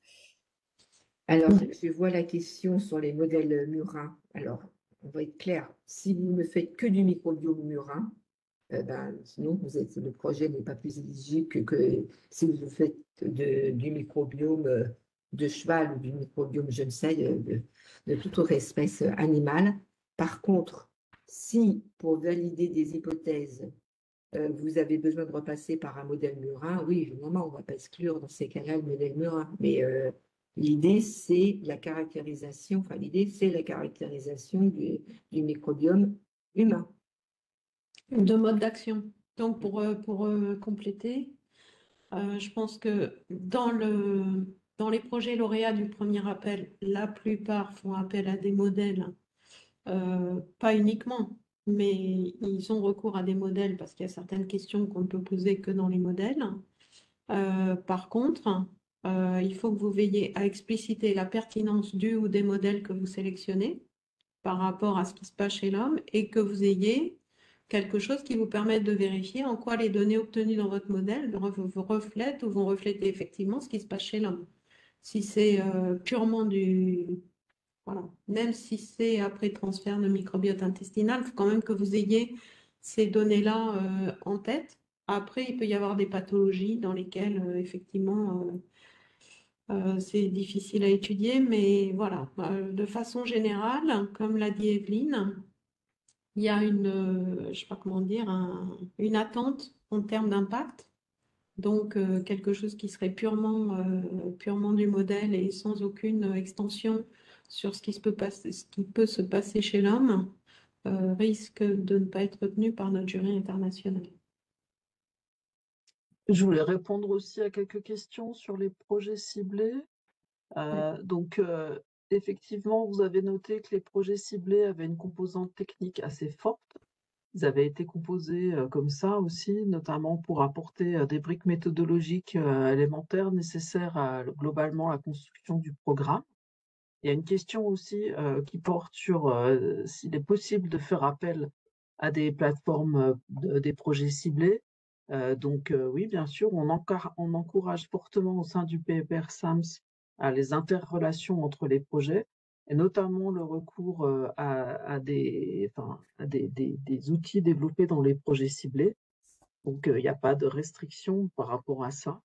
Alors, je vois la question sur les modèles murins. Alors, on va être clair. Si vous ne faites que du microbiome murin, sinon le projet n'est pas plus éligible que si vous faites du microbiome de cheval ou du microbiome, je ne sais, de toute autre espèce animale. Par contre, si pour valider des hypothèses, vous avez besoin de repasser par un modèle murin, oui, évidemment, on ne va pas exclure dans ces cas-là le modèle murin. Mais l'idée, c'est la caractérisation, du microbiome humain. De mode d'action. Donc, pour compléter, je pense que dans les projets lauréats du premier appel, la plupart font appel à des modèles, pas uniquement, mais ils ont recours à des modèles parce qu'il y a certaines questions qu'on ne peut poser que dans les modèles. Par contre, il faut que vous veilliez à expliciter la pertinence du ou des modèles que vous sélectionnez par rapport à ce qui se passe chez l'homme et que vous ayez quelque chose qui vous permette de vérifier en quoi les données obtenues dans votre modèle vous reflètent ou vont refléter effectivement ce qui se passe chez l'homme. Si c'est purement voilà, même si c'est après transfert de microbiote intestinal, il faut quand même que vous ayez ces données-là en tête. Après, il peut y avoir des pathologies dans lesquelles, effectivement, c'est difficile à étudier, mais voilà, de façon générale, comme l'a dit Evelyne, il y a je sais pas comment dire, une attente en termes d'impact. Donc, quelque chose qui serait purement du modèle et sans aucune extension sur ce qui peut se passer chez l'homme, risque de ne pas être retenu par notre jury international. Je voulais répondre aussi à quelques questions sur les projets ciblés. Donc, effectivement, vous avez noté que les projets ciblés avaient une composante technique assez forte. Ils avaient été composés comme ça aussi, notamment pour apporter des briques méthodologiques élémentaires nécessaires à globalement la construction du programme. Il y a une question aussi qui porte sur s'il est possible de faire appel à des plateformes des projets ciblés. Donc oui, bien sûr, on encourage fortement au sein du PEPR-SAMS à les interrelations entre les projets, et notamment le recours à des outils développés dans les projets ciblés. Donc il n'y a pas de restriction par rapport à ça.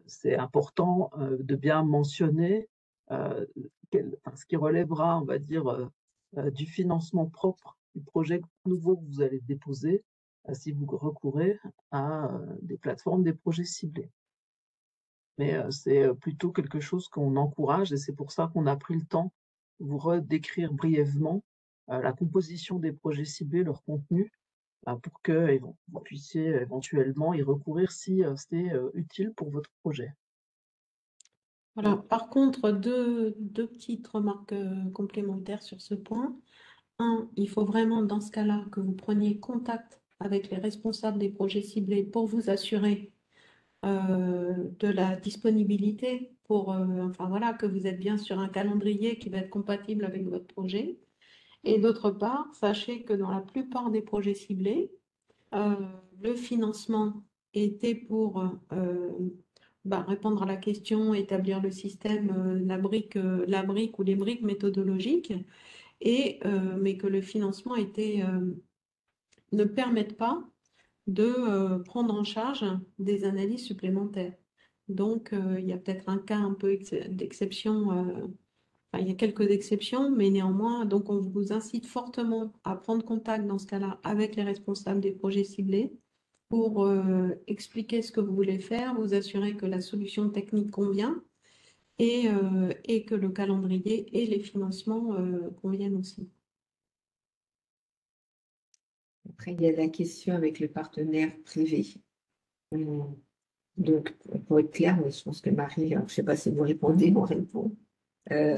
C'est important de bien mentionner ce qui relèvera, on va dire, du financement propre du projet nouveau que vous allez déposer si vous recourez à des plateformes, des projets ciblés. Mais c'est plutôt quelque chose qu'on encourage et c'est pour ça qu'on a pris le temps de vous redécrire brièvement la composition des projets ciblés, leur contenu, pour que vous puissiez éventuellement y recourir si c'est utile pour votre projet. Voilà. Par contre, deux petites remarques complémentaires sur ce point. Un, il faut vraiment dans ce cas-là que vous preniez contact avec les responsables des projets ciblés pour vous assurer de la disponibilité pour, enfin voilà, que vous êtes bien sur un calendrier qui va être compatible avec votre projet. Et d'autre part, sachez que dans la plupart des projets ciblés, euh, le financement était pour répondre à la question, établir le système, la brique ou les briques méthodologiques, mais que le financement ne permette pas de prendre en charge des analyses supplémentaires. Donc, il y a peut-être un cas un peu d'exception, enfin, il y a quelques exceptions, mais néanmoins, donc on vous incite fortement à prendre contact dans ce cas-là avec les responsables des projets ciblés pour expliquer ce que vous voulez faire, vous assurer que la solution technique convient et que le calendrier et les financements conviennent aussi. Après, il y a la question avec le partenaire privé. Hum, Donc, pour être clair, mais je pense que Marie, je ne sais pas si vous répondez, on répond. Euh,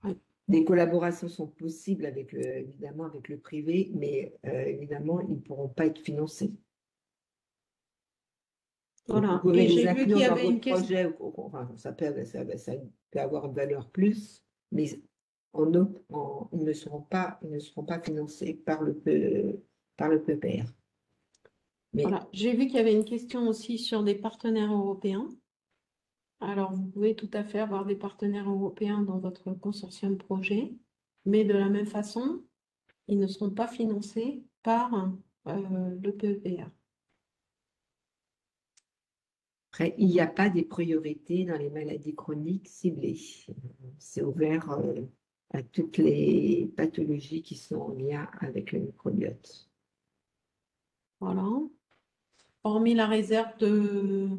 Ouais. Des collaborations sont possibles évidemment avec le privé, mais évidemment, ils ne pourront pas être financés. Donc, vous Voilà. pouvez Et les j'ai vu qu'il inclure y dans avait une votre question. projet, enfin, ça peut avoir une valeur plus, mais ils ne seront pas financés par le PEPR. Mais Voilà. J'ai vu qu'il y avait une question aussi sur des partenaires européens. Alors, vous pouvez tout à fait avoir des partenaires européens dans votre consortium projet, mais de la même façon, ils ne seront pas financés par le PEPR. après, il n'y a pas des priorités dans les maladies chroniques ciblées. C'est ouvert à toutes les pathologies qui sont en lien avec le microbiote. Voilà. Hormis la réserve de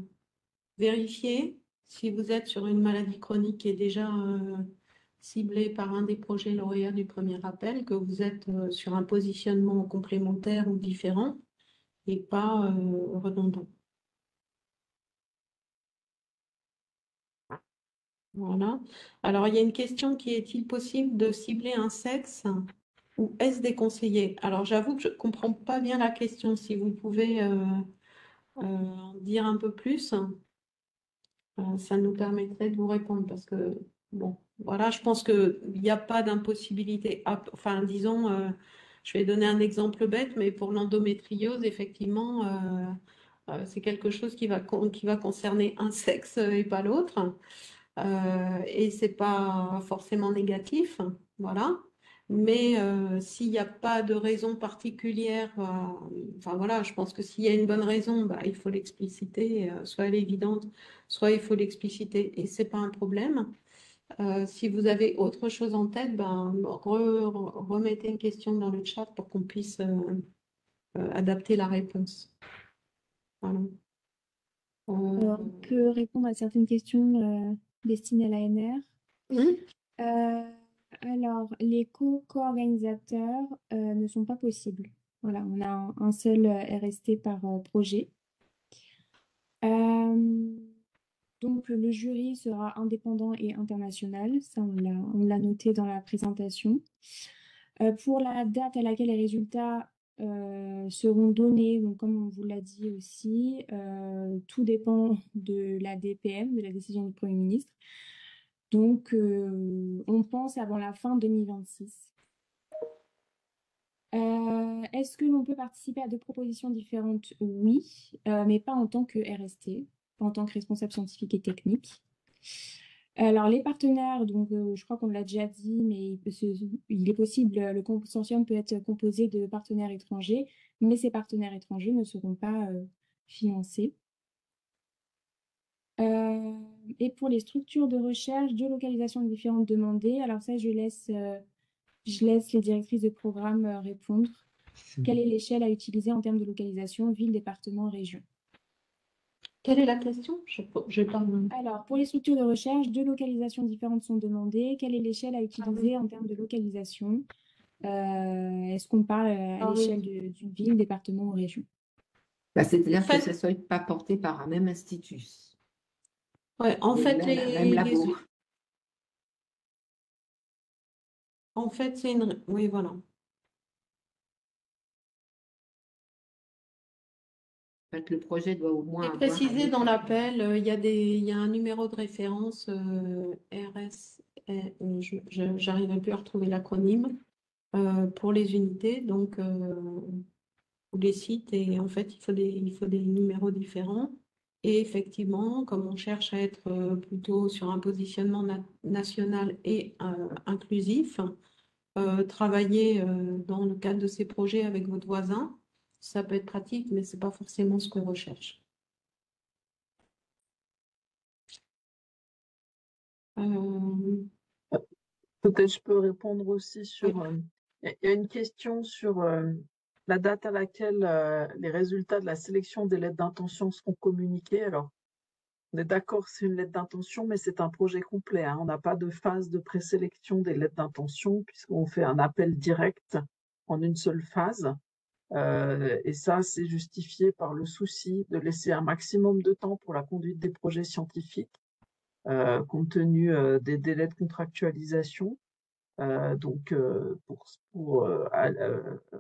vérifier si vous êtes sur une maladie chronique qui est déjà ciblée par un des projets lauréats du premier appel, que vous êtes sur un positionnement complémentaire ou différent et pas redondant. Voilà. Alors, il y a une question qui est-il possible de cibler un sexe ou est-ce déconseillé? Alors, j'avoue que je ne comprends pas bien la question. Si vous pouvez en dire un peu plus, ça nous permettrait de vous répondre parce que, bon, voilà, je pense qu'il n'y a pas d'impossibilité. Enfin, disons, je vais donner un exemple bête, mais pour l'endométriose, effectivement, c'est quelque chose qui va concerner un sexe et pas l'autre. Et c'est pas forcément négatif, voilà. Mais s'il n'y a pas de raison particulière, enfin voilà, je pense que s'il y a une bonne raison, bah, il faut l'expliciter, soit elle est évidente, soit il faut l'expliciter et c'est pas un problème. Si vous avez autre chose en tête, ben, remettez une question dans le chat pour qu'on puisse adapter la réponse. Voilà. Alors, on peut répondre à certaines questions destinées à l'ANR. Hum, Alors, les co-organisateurs ne sont pas possibles. Voilà, on a un seul RST par projet. Donc, le jury sera indépendant et international. Ça, on l'a noté dans la présentation. Pour la date à laquelle les résultats seront donnés, donc comme on vous l'a dit aussi, tout dépend de la DPM, de la décision du Premier ministre. Donc, on pense avant la fin 2026. Est-ce que l'on peut participer à deux propositions différentes? Oui, mais pas en tant que RST, pas en tant que responsable scientifique et technique. Alors, les partenaires, donc je crois qu'on l'a déjà dit, mais il est possible, le consortium peut être composé de partenaires étrangers, mais ces partenaires étrangers ne seront pas financés. Et pour les structures de recherche, deux localisations différentes demandées. Alors ça, je laisse les directrices de programme répondre. Quelle est l'échelle à utiliser en termes de localisation, ville, département, région? Quelle est la question? Je parle. Alors, pour les structures de recherche, deux localisations différentes sont demandées. Quelle est l'échelle à utiliser en termes de localisation? Est-ce qu'on parle à l'échelle d'une ville, département ou région? bah, c'est-à-dire En que fait, ça ne soit pas porté par un même institut. Ouais, en fait, Même labo. en fait, c'est une, oui, voilà. En fait, le projet doit au moins C'est avoir un précisé dans état. l'appel, il y a un numéro de référence RS, j'arriverai plus à retrouver l'acronyme pour les unités, donc ou les sites, et en fait, il faut des numéros différents. Et effectivement, comme on cherche à être plutôt sur un positionnement national et inclusif, travailler dans le cadre de ces projets avec votre voisin, ça peut être pratique, mais c'est pas forcément ce qu'on recherche. Euh, Peut-être je peux répondre aussi sur. oui. Il y a une question sur la date à laquelle les résultats de la sélection des lettres d'intention seront communiqués. Alors, on est d'accord, c'est une lettre d'intention, mais c'est un projet complet, hein. On n'a pas de phase de présélection des lettres d'intention, puisqu'on fait un appel direct en une seule phase. Et ça, c'est justifié par le souci de laisser un maximum de temps pour la conduite des projets scientifiques, compte tenu des délais de contractualisation. Donc, pour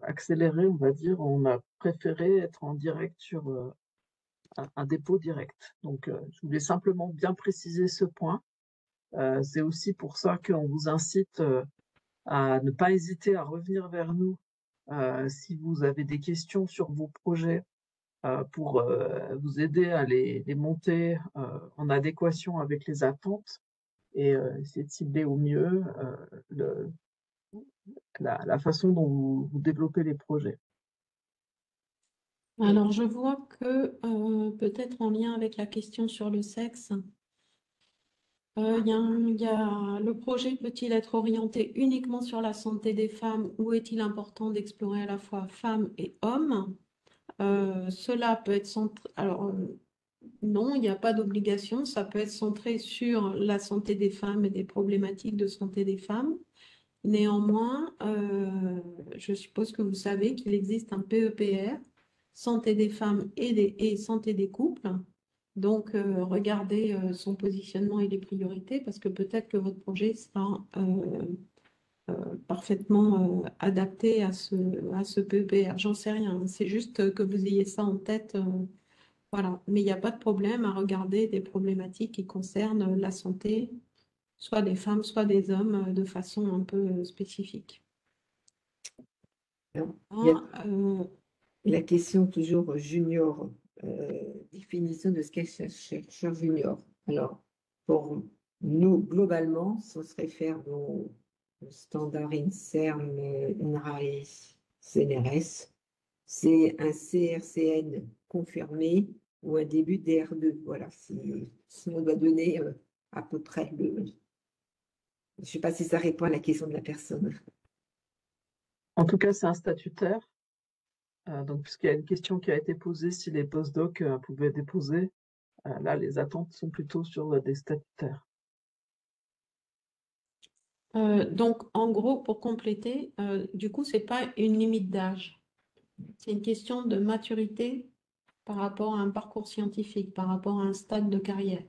accélérer, on va dire, on a préféré être en direct sur un dépôt direct. Donc, je voulais simplement bien préciser ce point. C'est aussi pour ça qu'on vous incite à ne pas hésiter à revenir vers nous si vous avez des questions sur vos projets pour vous aider à les monter en adéquation avec les attentes et essayer de cibler au mieux la façon dont vous développez les projets. Alors, je vois que peut-être en lien avec la question sur le sexe, le projet peut-il être orienté uniquement sur la santé des femmes ou est-il important d'explorer à la fois femmes et hommes? Cela peut être centré. Alors, non, il n'y a pas d'obligation. Ça peut être centré sur la santé des femmes et des problématiques de santé des femmes. Néanmoins, je suppose que vous savez qu'il existe un PEPR, santé des femmes et santé des couples. Donc, regardez son positionnement et les priorités parce que peut-être que votre projet sera parfaitement adapté à ce PEPR. J'en sais rien. C'est juste que vous ayez ça en tête. Voilà. Mais il n'y a pas de problème à regarder des problématiques qui concernent la santé, soit des femmes, soit des hommes, de façon un peu spécifique. Alors, il y a Ah, la question toujours junior, définition de ce qu'est chercheur junior. Alors, pour nous, globalement, ce serait faire nos standards INSERM, INRAE, CNRS. C'est un CRCN confirmé ou un début DR2. Voilà, si on doit donner à peu près le. Je ne sais pas si ça répond à la question de la personne. En tout cas, c'est un statutaire. Donc, puisqu'il y a une question qui a été posée, si les postdocs pouvaient déposer, là, les attentes sont plutôt sur des statutaires. donc, en gros, pour compléter, du coup, ce n'est pas une limite d'âge. C'est une question de maturité par rapport à un parcours scientifique, par rapport à un stade de carrière.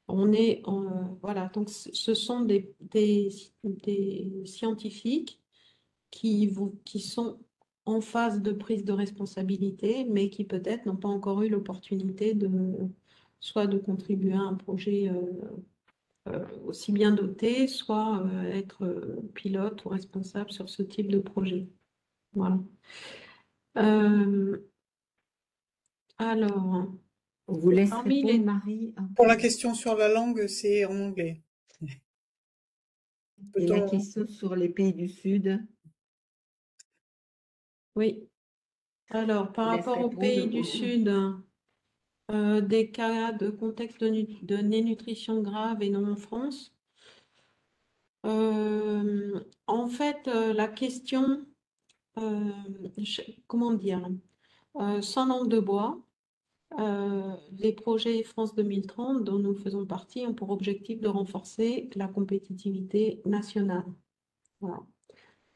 Voilà, donc ce sont des scientifiques qui sont en phase de prise de responsabilité, mais qui peut-être n'ont pas encore eu l'opportunité soit de contribuer à un projet aussi bien doté, soit être pilote ou responsable sur ce type de projet. Voilà. Alors, On vous laisse parmi répondre, les... Marie. Pour la question sur la langue, c'est en anglais. Et la Peut-on- question sur les pays du Sud, Oui. Alors, par je vous laisse rapport aux répondre. pays du Sud, des cas de contexte de dénutrition grave et non en France. En fait, la question, comment dire, sans langue de bois, les projets France 2030 dont nous faisons partie ont pour objectif de renforcer la compétitivité nationale. Voilà.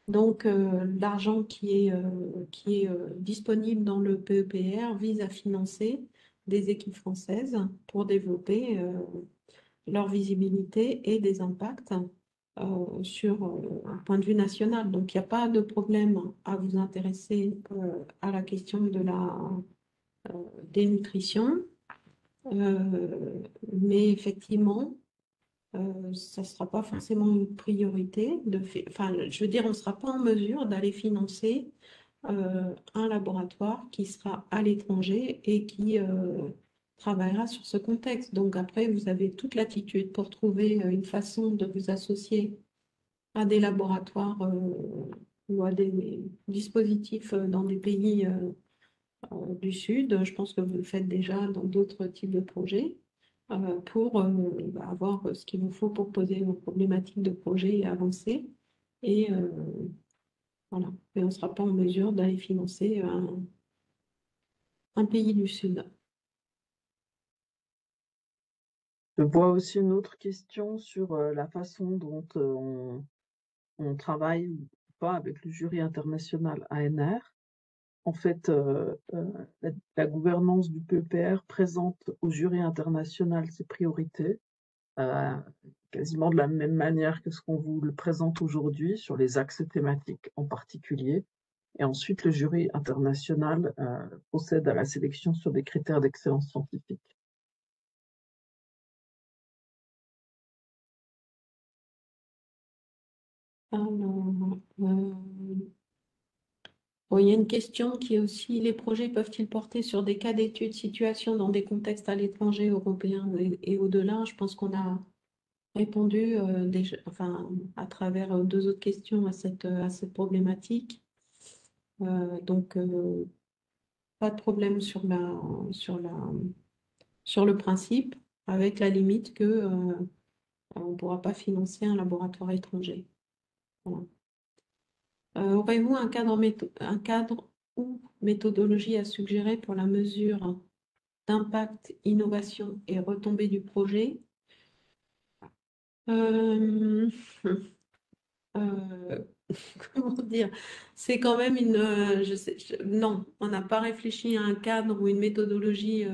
Donc, l'argent qui est disponible dans le PEPR vise à financer des équipes françaises pour développer leur visibilité et des impacts sur un point de vue national. Donc, il n'y a pas de problème à vous intéresser à la question de la dénutrition. Mais effectivement, ça ne sera pas forcément une priorité. Enfin, je veux dire, on ne sera pas en mesure d'aller financer un laboratoire qui sera à l'étranger et qui travaillera sur ce contexte. Donc après, vous avez toute l'attitude pour trouver une façon de vous associer à des laboratoires ou à des dispositifs dans des pays du Sud. Je pense que vous le faites déjà dans d'autres types de projets pour avoir ce qu'il vous faut pour poser vos problématiques de projet et avancer. Et voilà. Mais on ne sera pas en mesure d'aller financer un pays du Sud. Je vois aussi une autre question sur la façon dont on travaille ou pas avec le jury international ANR. En fait, la gouvernance du PEPR présente au jury international ses priorités, quasiment de la même manière que ce qu'on vous le présente aujourd'hui, sur les axes thématiques en particulier. Et ensuite, le jury international procède à la sélection sur des critères d'excellence scientifique. Alors, bon, il y a une question qui est aussi, les projets peuvent-ils porter sur des cas d'études, situations dans des contextes à l'étranger, européens et au-delà? Je pense qu'on a répondu enfin, à travers deux autres questions à cette problématique. Donc, pas de problème sur le principe, avec la limite que on ne pourra pas financer un laboratoire étranger. Voilà. Aurez-vous un cadre ou méthodologie à suggérer pour la mesure d'impact, innovation et retombée du projet? Euh, comment dire? C'est quand même non, on n'a pas réfléchi à un cadre ou une méthodologie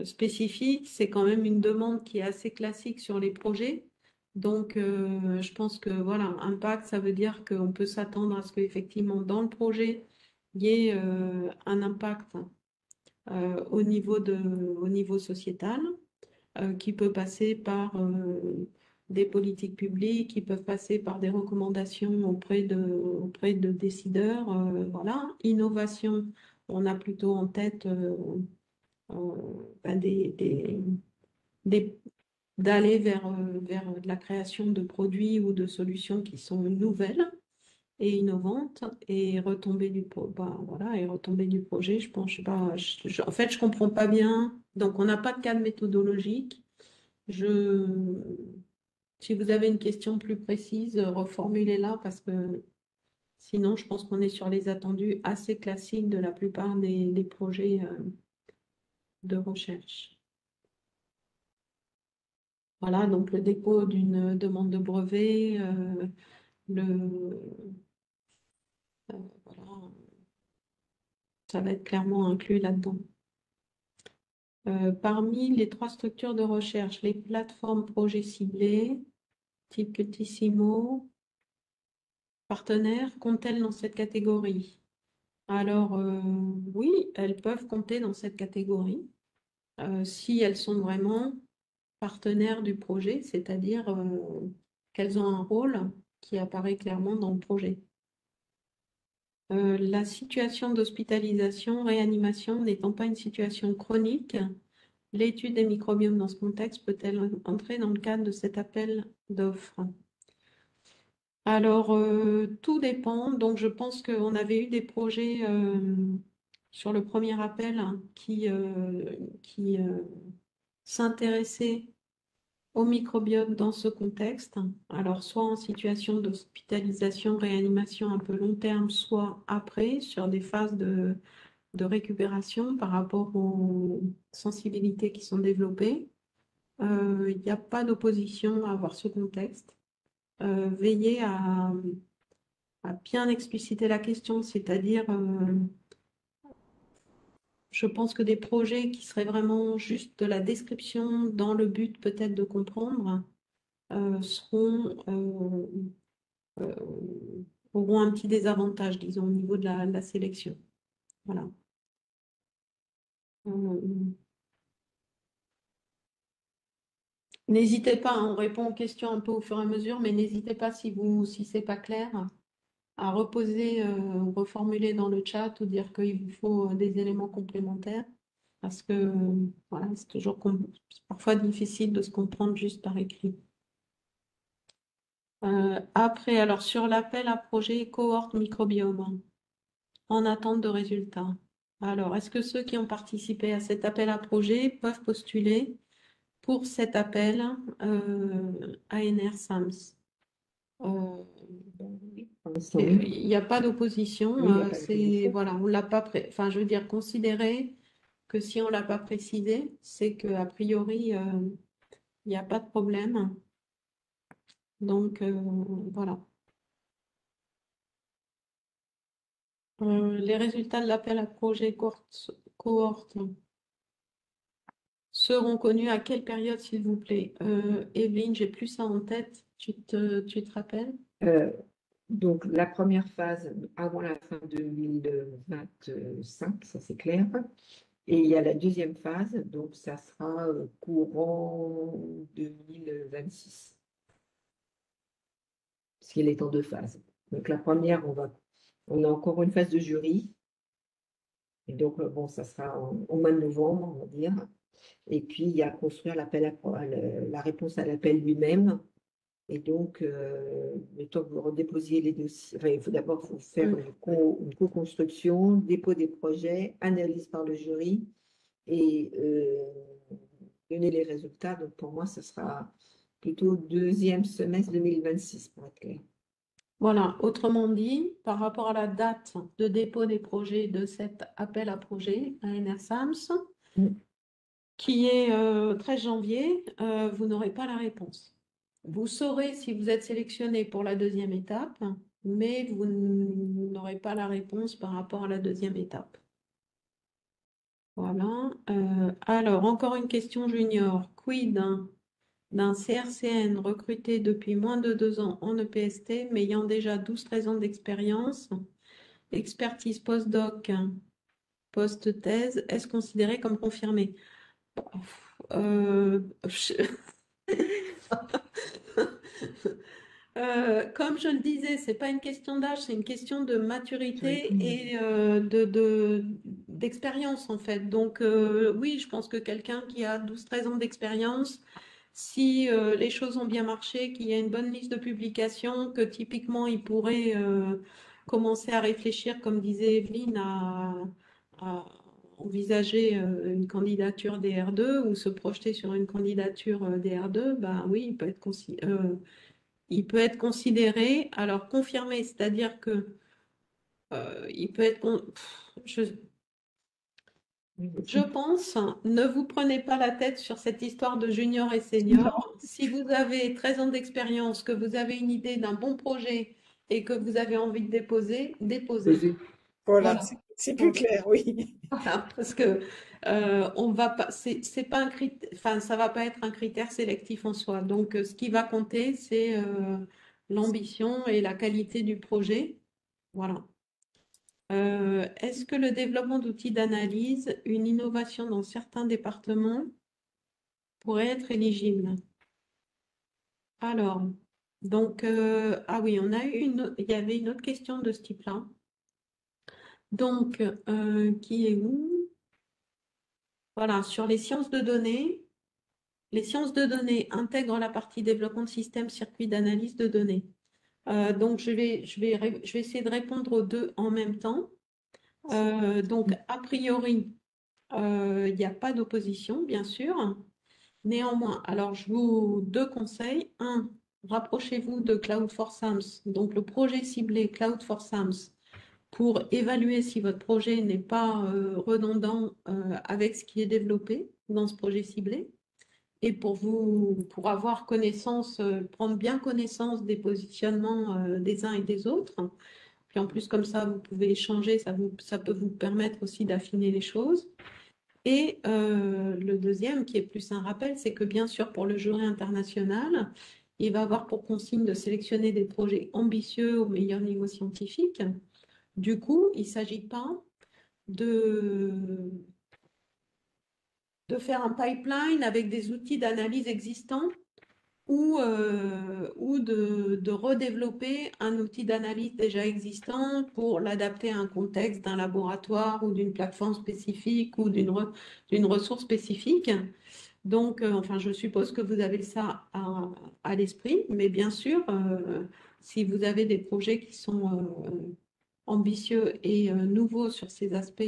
spécifique. C'est quand même une demande qui est assez classique sur les projets. Donc, je pense que voilà, impact, ça veut dire qu'on peut s'attendre à ce qu'effectivement, dans le projet, il y ait un impact au niveau sociétal, qui peut passer par des politiques publiques, qui peuvent passer par des recommandations auprès de décideurs. Voilà. Innovation, on a plutôt en tête ben, des- d'aller vers de la création de produits ou de solutions qui sont nouvelles et innovantes et voilà, et retomber du projet, je pense, je sais pas, en fait, je comprends pas bien. Donc, on n'a pas de cadre méthodologique. Je, si vous avez une question plus précise, reformulez-la parce que sinon, je pense qu'on est sur les attendus assez classiques de la plupart des projets de recherche. Voilà, donc le dépôt d'une demande de brevet, voilà, ça va être clairement inclus là-dedans. Parmi les trois structures de recherche, les plateformes projets ciblés, type Cultissimo, partenaires, comptent-elles dans cette catégorie? Alors, oui, elles peuvent compter dans cette catégorie si elles sont vraiment partenaires du projet, c'est-à-dire qu'elles ont un rôle qui apparaît clairement dans le projet. La situation d'hospitalisation, réanimation n'étant pas une situation chronique, l'étude des microbiomes dans ce contexte peut-elle entrer dans le cadre de cet appel d'offres? Alors, tout dépend. Donc, je pense qu'on avait eu des projets sur le premier appel hein, qui s'intéressaient au microbiote dans ce contexte. Alors, soit en situation d'hospitalisation, réanimation un peu long terme, soit après, sur des phases de récupération par rapport aux sensibilités qui sont développées. Il n'y a pas d'opposition à avoir ce contexte. Veillez à bien expliciter la question, c'est-à-dire je pense que des projets qui seraient vraiment juste de la description dans le but peut-être de comprendre euh, auront un petit désavantage, disons, au niveau de la sélection. Voilà. N'hésitez pas, on répond aux questions un peu au fur et à mesure, mais n'hésitez pas si c'est pas clair à reposer ou reformuler dans le chat ou dire qu'il vous faut des éléments complémentaires parce que voilà, c'est toujours parfois difficile de se comprendre juste par écrit. Après, alors sur l'appel à projet cohorte microbiome, en attente de résultats. Alors, est-ce que ceux qui ont participé à cet appel à projet peuvent postuler pour cet appel ANR SAMS? Oui, pour l'instant, oui. Il n'y a pas d'opposition. Oui, il n'y a pas d'opposition. Voilà, on l'a pas enfin, je veux dire, considérer que si on ne l'a pas précisé, c'est qu'a priori, il n'y a pas de problème. Donc, voilà. Les résultats de l'appel à projet cohorte seront connus à quelle période, s'il vous plaît? Evelyne, j'ai plus ça en tête. Tu te rappelles? Donc, la première phase avant la fin 2025, ça c'est clair. Et il y a la deuxième phase, donc ça sera courant 2026. Parce qu'il est en deux phases. Donc, la première, on a encore une phase de jury. Et donc, bon, ça sera au mois de novembre, on va dire. Et puis, il y a construire la réponse à l'appel lui-même. Et donc, le temps que vous redéposiez les dossiers, enfin, il faut d'abord faire une co-construction, dépôt des projets, analyse par le jury et donner les résultats. Donc, pour moi, ce sera plutôt deuxième semestre 2026, pour être clair. Voilà, autrement dit, par rapport à la date de dépôt des projets de cet appel à projet ANR SAMS, qui est 13 janvier, vous n'aurez pas la réponse. Vous saurez si vous êtes sélectionné pour la deuxième étape, mais vous n'aurez pas la réponse par rapport à la deuxième étape. Voilà. Alors, encore une question junior. Quid d'un CRCN recruté depuis moins de 2 ans en EPST, mais ayant déjà 12-13 ans d'expérience, expertise post-doc, post-thèse, est-ce considéré comme confirmé? Comme je le disais, c'est pas une question d'âge, c'est une question de maturité et d'expérience en fait. Donc oui, je pense que quelqu'un qui a 12-13 ans d'expérience, si les choses ont bien marché, qu'il y a une bonne liste de publications, que typiquement il pourrait commencer à réfléchir, comme disait Evelyne, à envisager une candidature DR2 ou se projeter sur une candidature DR2, ben oui, il peut être considéré, alors confirmé, c'est-à-dire que il peut être, je pense, ne vous prenez pas la tête sur cette histoire de junior et senior. Si vous avez 13 ans d'expérience, que vous avez une idée d'un bon projet et que vous avez envie de déposer, déposez. Voilà, Voilà. c'est plus clair, oui. Voilà, parce que on va pas, c'est pas un critère, enfin ça va pas être un critère sélectif en soi. Donc ce qui va compter, c'est l'ambition et la qualité du projet. Voilà. Est-ce que le développement d'outils d'analyse, une innovation dans certains départements, pourrait être éligible? Alors, donc ah oui, il y avait une autre question de ce type-là. Donc, qui est où? Voilà, sur les sciences de données. Les sciences de données intègrent la partie développement de systèmes, circuits d'analyse de données. Donc, je vais essayer de répondre aux deux en même temps. Donc, a priori, il n'y a pas d'opposition, bien sûr. Néanmoins, alors, deux conseils. Un, rapprochez-vous de Cloud for SAMS, donc le projet ciblé Cloud for SAMS, pour évaluer si votre projet n'est pas redondant avec ce qui est développé dans ce projet ciblé. Et pour avoir connaissance, prendre bien connaissance des positionnements des uns et des autres, Puis en plus, comme ça, vous pouvez échanger, ça peut vous permettre aussi d'affiner les choses. Et le deuxième, qui est plus un rappel, c'est que bien sûr, pour le jury international, il va avoir pour consigne de sélectionner des projets ambitieux au meilleur niveau scientifique. Du coup, il ne s'agit pas de faire un pipeline avec des outils d'analyse existants ou de redévelopper un outil d'analyse déjà existant pour l'adapter à un contexte d'un laboratoire ou d'une plateforme spécifique ou d'une ressource spécifique. Donc, enfin, je suppose que vous avez ça à l'esprit, mais bien sûr, si vous avez des projets qui sont ambitieux et nouveaux sur ces aspects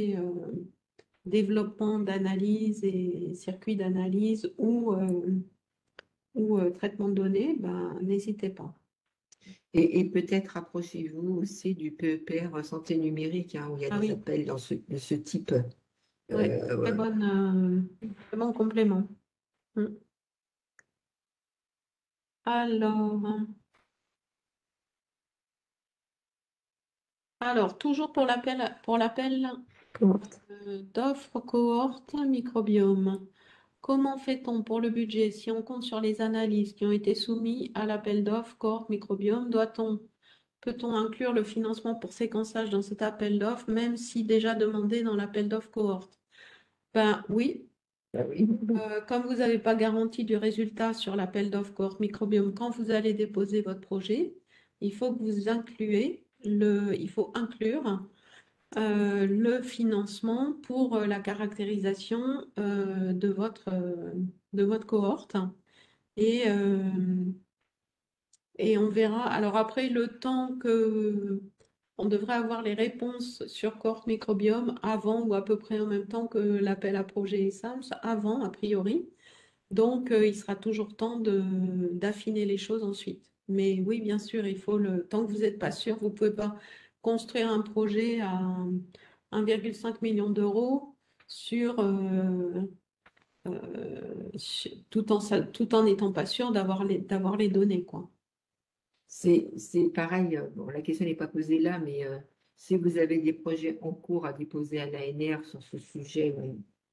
développement d'analyse et circuits d'analyse ou traitement de données, ben, n'hésitez pas. Et peut-être rapprochez-vous aussi du PEPR santé numérique, hein, où il y a Ah des oui, appels de ce type. ouais, très bon complément. Mm. Alors, toujours pour l'appel d'offres cohorte microbiome. Comment fait-on pour le budget si on compte sur les analyses qui ont été soumises à l'appel d'offres cohorte microbiome? Peut-on inclure le financement pour séquençage dans cet appel d'offres, même si déjà demandé dans l'appel d'offres cohorte? Ben oui, Ah oui. comme vous n'avez pas garantie du résultat sur l'appel d'offres cohorte microbiome quand vous allez déposer votre projet, il faut que vous il faut inclure le financement pour la caractérisation de votre cohorte. Et, et on verra. Alors après, le temps que on devrait avoir les réponses sur cohorte microbiome avant ou à peu près en même temps que l'appel à projet ESAMS, avant a priori. Donc, il sera toujours temps d'affiner les choses ensuite. Mais oui, bien sûr, tant que vous n'êtes pas sûr, vous ne pouvez pas construire un projet à 1,5 million d'euros tout en n'étant pas sûr d'avoir les données, quoi. C'est pareil, bon, la question n'est pas posée là, mais si vous avez des projets en cours à déposer à l'ANR sur ce sujet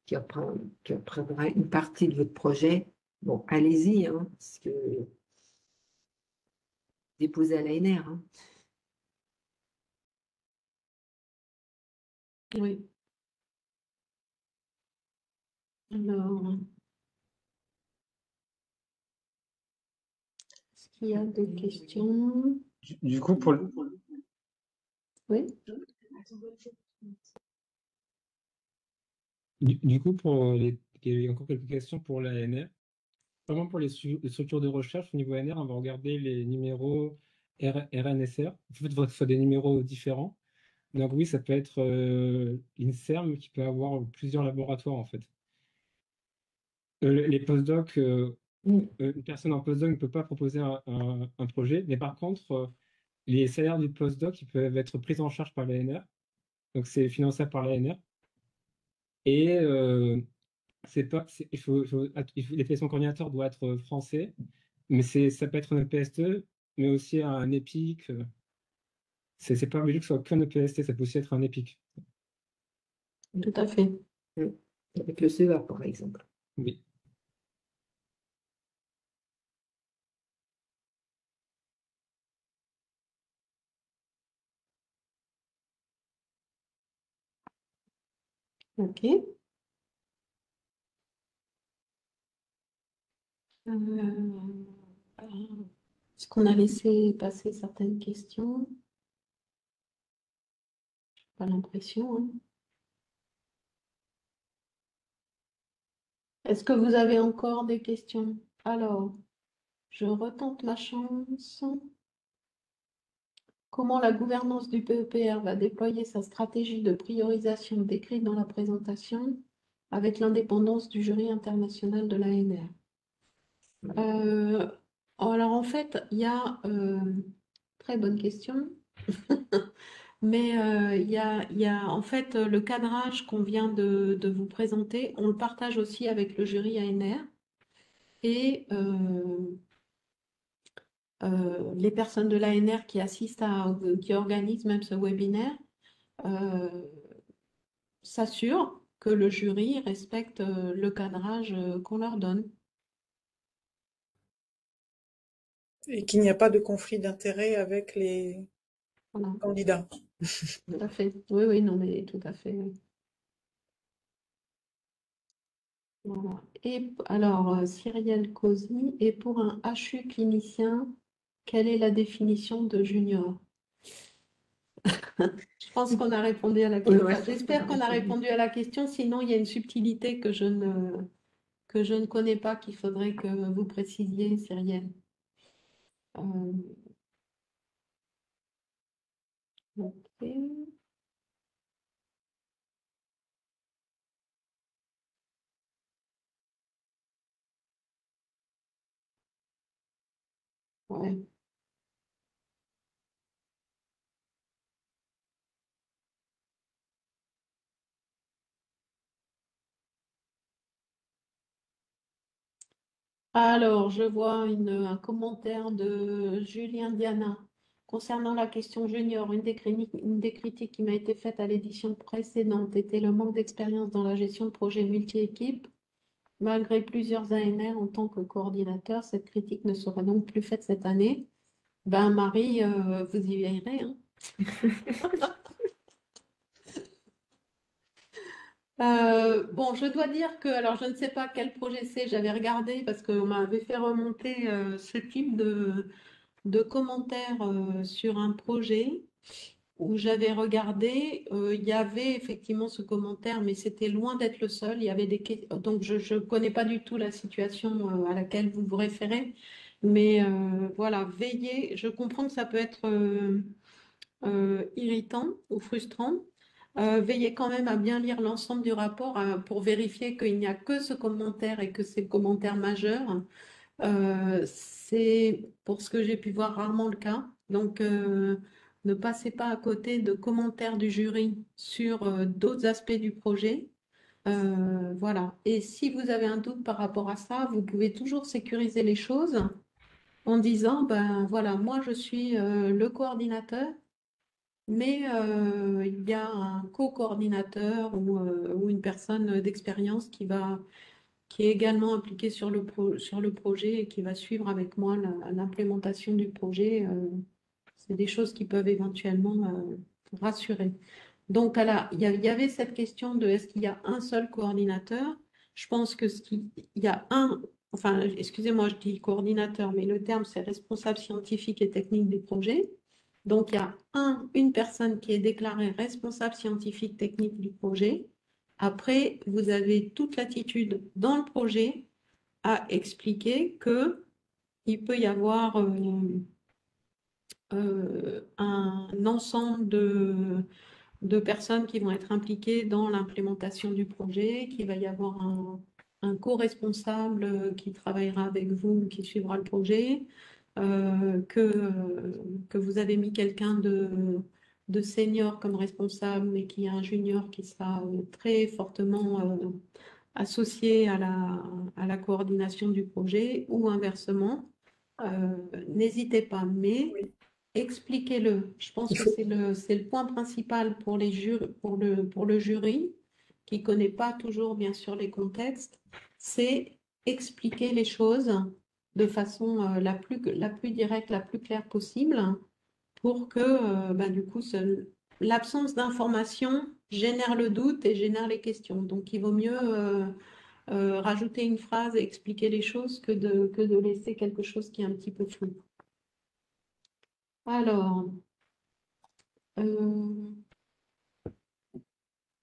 qui reprendra une partie de votre projet, bon, allez-y, hein, parce que déposez à l'ANR. Hein. Oui. Alors, est-ce qu'il y a des questions? Du coup, Oui. du coup, il y a encore quelques questions pour l'ANR. Vraiment pour les structures de recherche au niveau ANR, on va regarder les numéros RNSR. En fait, il faut que ce soit des numéros différents. Donc oui, ça peut être l'INSERM qui peut avoir plusieurs laboratoires en fait. Les postdocs, une personne en postdoc ne peut pas proposer un projet, mais par contre, les salaires du postdoc ils peuvent être pris en charge par l'ANR. Donc c'est financé par l'ANR. Et c'est pas, l'effet coordinateur doit être français, mais ça peut être un EPST, mais aussi un EPIC. C'est pas obligé que ce soit qu'un EPST, ça peut aussi être un EPIC. Tout à fait. Avec le CEA, par exemple. Oui. OK. Est-ce qu'on a laissé passer certaines questions? Pas l'impression, hein. Est-ce que vous avez encore des questions? Alors, je retente ma chance. Comment la gouvernance du PEPR va déployer sa stratégie de priorisation décrite dans la présentation avec l'indépendance du jury international de l'ANR? Alors en fait, il y a très bonne question. Mais il y a en fait le cadrage qu'on vient de vous présenter, on le partage aussi avec le jury ANR. Et les personnes de l'ANR qui assistent qui organisent même ce webinaire, s'assurent que le jury respecte le cadrage qu'on leur donne. Et qu'il n'y a pas de conflit d'intérêt avec les Voilà, candidats. tout à fait. Oui, oui, non, mais tout à fait. Oui. Voilà. Et alors, Cyrielle Cozy, et pour un HU clinicien, quelle est la définition de junior? Je pense qu'on a répondu à la Oui, question. ouais, Enfin, j'espère qu'on a répondu à la question. Sinon, il y a une subtilité que je ne connais pas, qu'il faudrait que vous précisiez, Cyrielle. Euh, ok. Ouais. Alors, je vois un commentaire de Julien Diana concernant la question junior. Une des critiques qui m'a été faite à l'édition précédente était le manque d'expérience dans la gestion de projets multi-équipes. Malgré plusieurs ANR en tant que coordinateur, cette critique ne sera donc plus faite cette année. Ben, Marie, vous y verrez, hein. Bon, je dois dire que, alors je ne sais pas quel projet c'est, j'avais regardé parce qu'on m'avait fait remonter ce type de commentaires sur un projet où j'avais regardé, il y avait effectivement ce commentaire, mais c'était loin d'être le seul. Il y avait donc je ne connais pas du tout la situation à laquelle vous vous référez, mais voilà, veillez. Je comprends que ça peut être irritant ou frustrant. Veillez quand même à bien lire l'ensemble du rapport pour vérifier qu'il n'y a que ce commentaire et que c'est le commentaire majeur. C'est, pour ce que j'ai pu voir, rarement le cas. Donc, ne passez pas à côté de commentaires du jury sur d'autres aspects du projet. Voilà. Et si vous avez un doute par rapport à ça, vous pouvez toujours sécuriser les choses en disant, ben voilà, moi je suis le coordinateur, mais il y a un co-coordinateur ou une personne d'expérience qui est également impliqué sur le projet et qui va suivre avec moi l'implémentation du projet. C'est des choses qui peuvent éventuellement rassurer. Donc, il y avait cette question de est-ce qu'il y a un seul coordinateur? Je pense que il y a enfin, excusez-moi, je dis coordinateur, mais le terme c'est responsable scientifique et technique du projet. Donc, il y a une personne qui est déclarée responsable scientifique technique du projet. Après, vous avez toute l'attitude dans le projet à expliquer que il peut y avoir un ensemble de personnes qui vont être impliquées dans l'implémentation du projet, qu'il va y avoir un co-responsable qui travaillera avec vous, qui suivra le projet, que vous avez mis quelqu'un de senior comme responsable, mais qui est un junior qui sera très fortement associé à la coordination du projet, ou inversement. N'hésitez pas, mais Oui. expliquez-le. Je pense Il que faut, c'est le point principal pour pour le jury, qui ne connaît pas toujours, bien sûr, les contextes, c'est expliquer les choses de façon la plus directe, la plus claire possible, pour que, du coup, l'absence d'information génère le doute et génère les questions. Donc, il vaut mieux rajouter une phrase et expliquer les choses que de laisser quelque chose qui est un petit peu flou. Alors, euh,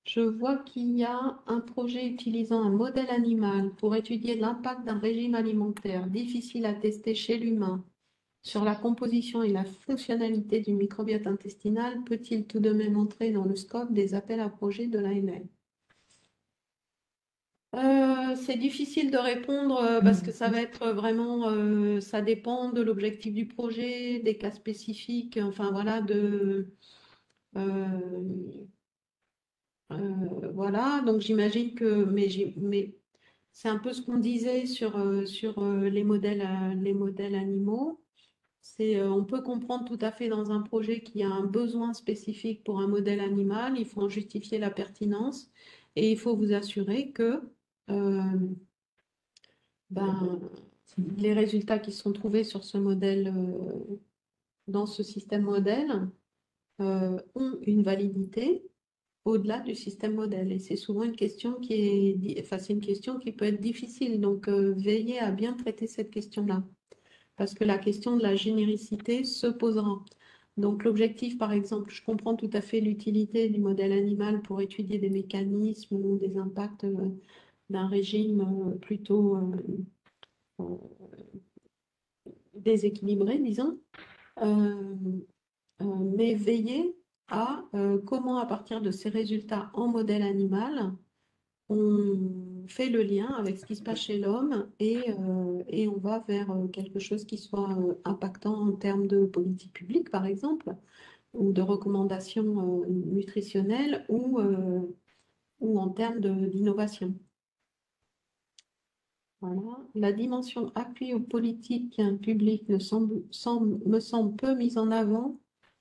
je vois qu'il y a un projet utilisant un modèle animal pour étudier l'impact d'un régime alimentaire difficile à tester chez l'humain sur la composition et la fonctionnalité du microbiote intestinal. Peut-il tout de même entrer dans le scope des appels à projets de l'AML? C'est difficile de répondre parce que ça va être vraiment, ça dépend de l'objectif du projet, des cas spécifiques, enfin voilà, euh, voilà. Donc j'imagine que, mais c'est un peu ce qu'on disait sur les modèles animaux. On peut comprendre tout à fait dans un projet qu'il y a un besoin spécifique pour un modèle animal, il faut en justifier la pertinence et il faut vous assurer que euh, ben, les résultats qui sont trouvés sur ce modèle, dans ce système modèle, ont une validité au-delà du système modèle. Et c'est souvent une question c'est une question qui peut être difficile. Donc, veillez à bien traiter cette question-là. Parce que la question de la généricité se posera. Donc, l'objectif, par exemple, je comprends tout à fait l'utilité du modèle animal pour étudier des mécanismes ou des impacts d'un régime plutôt déséquilibré, disons. Euh, mais veillez à comment, à partir de ces résultats en modèle animal, on fait le lien avec ce qui se passe chez l'homme et on va vers quelque chose qui soit impactant en termes de politique publique, par exemple, ou de recommandations nutritionnelles ou en termes d'innovation. Voilà. La dimension appui aux politiques publiques me semble peu mise en avant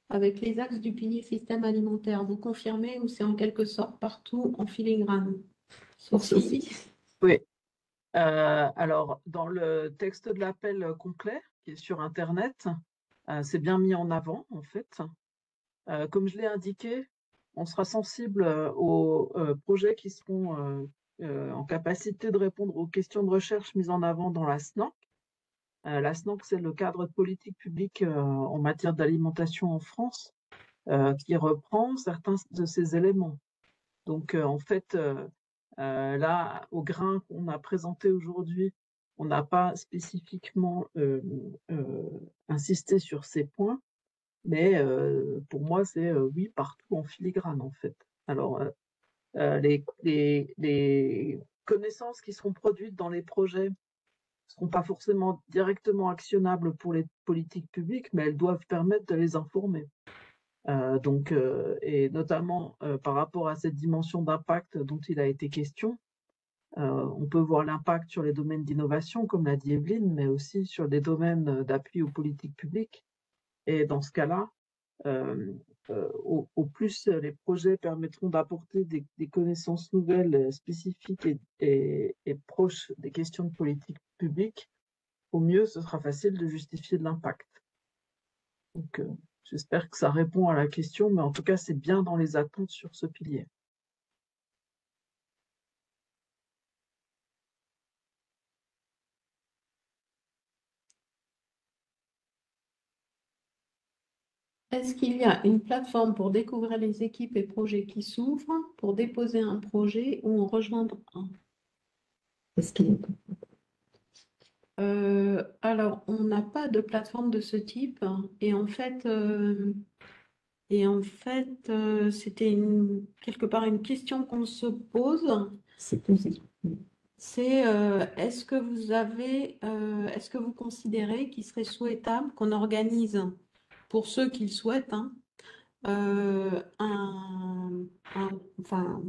avec les axes du pilier système alimentaire. Vous confirmez ou c'est en quelque sorte partout en filigrane? Sophie. Oui. Alors, dans le texte de l'appel complet qui est sur Internet, c'est bien mis en avant, en fait. Comme je l'ai indiqué, on sera sensible aux projets qui seront en capacité de répondre aux questions de recherche mises en avant dans la SNOC. La SNOC, c'est le cadre de politique publique en matière d'alimentation en France, qui reprend certains de ces éléments. Donc, en fait, là, au grain qu'on a présenté aujourd'hui, on n'a pas spécifiquement insisté sur ces points, mais pour moi, c'est oui, partout en filigrane, en fait. Alors, les connaissances qui seront produites dans les projets ne seront pas forcément directement actionnables pour les politiques publiques, mais elles doivent permettre de les informer. Donc, et notamment par rapport à cette dimension d'impact dont il a été question, on peut voir l'impact sur les domaines d'innovation, comme l'a dit Evelyne, mais aussi sur des domaines d'appui aux politiques publiques. Et dans ce cas-là, au plus les projets permettront d'apporter des connaissances nouvelles, spécifiques et proches des questions de politique publique, au mieux ce sera facile de justifier de l'impact. Donc, j'espère que ça répond à la question, mais en tout cas, c'est bien dans les attentes sur ce pilier. Est-ce qu'il y a une plateforme pour découvrir les équipes et projets qui s'ouvrent, pour déposer un projet ou en rejoindre un? Est-ce qu'il y a- Alors, on n'a pas de plateforme de ce type et en fait, c'était quelque part une question qu'on se pose. C'est possible. C'est est-ce que est-ce que vous considérez qu'il serait souhaitable qu'on organise, pour ceux qui le souhaitent, hein, enfin,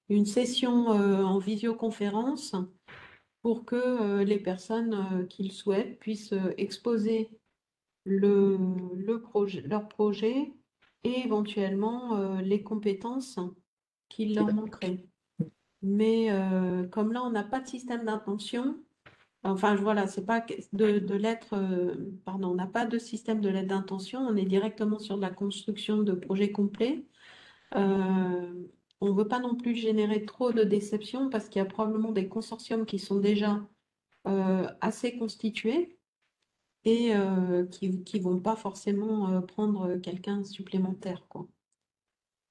une session en visioconférence pour que les personnes qui le souhaitent puissent exposer leur projet et éventuellement les compétences qui leur manqueraient. Mais comme là, on n'a pas de système d'intention, enfin voilà, c'est pas de lettres, pardon, on n'a pas de système de lettre d'intention, on est directement sur de la construction de projets complets. On ne veut pas non plus générer trop de déception parce qu'il y a probablement des consortiums qui sont déjà assez constitués et qui vont pas forcément prendre quelqu'un supplémentaire, quoi.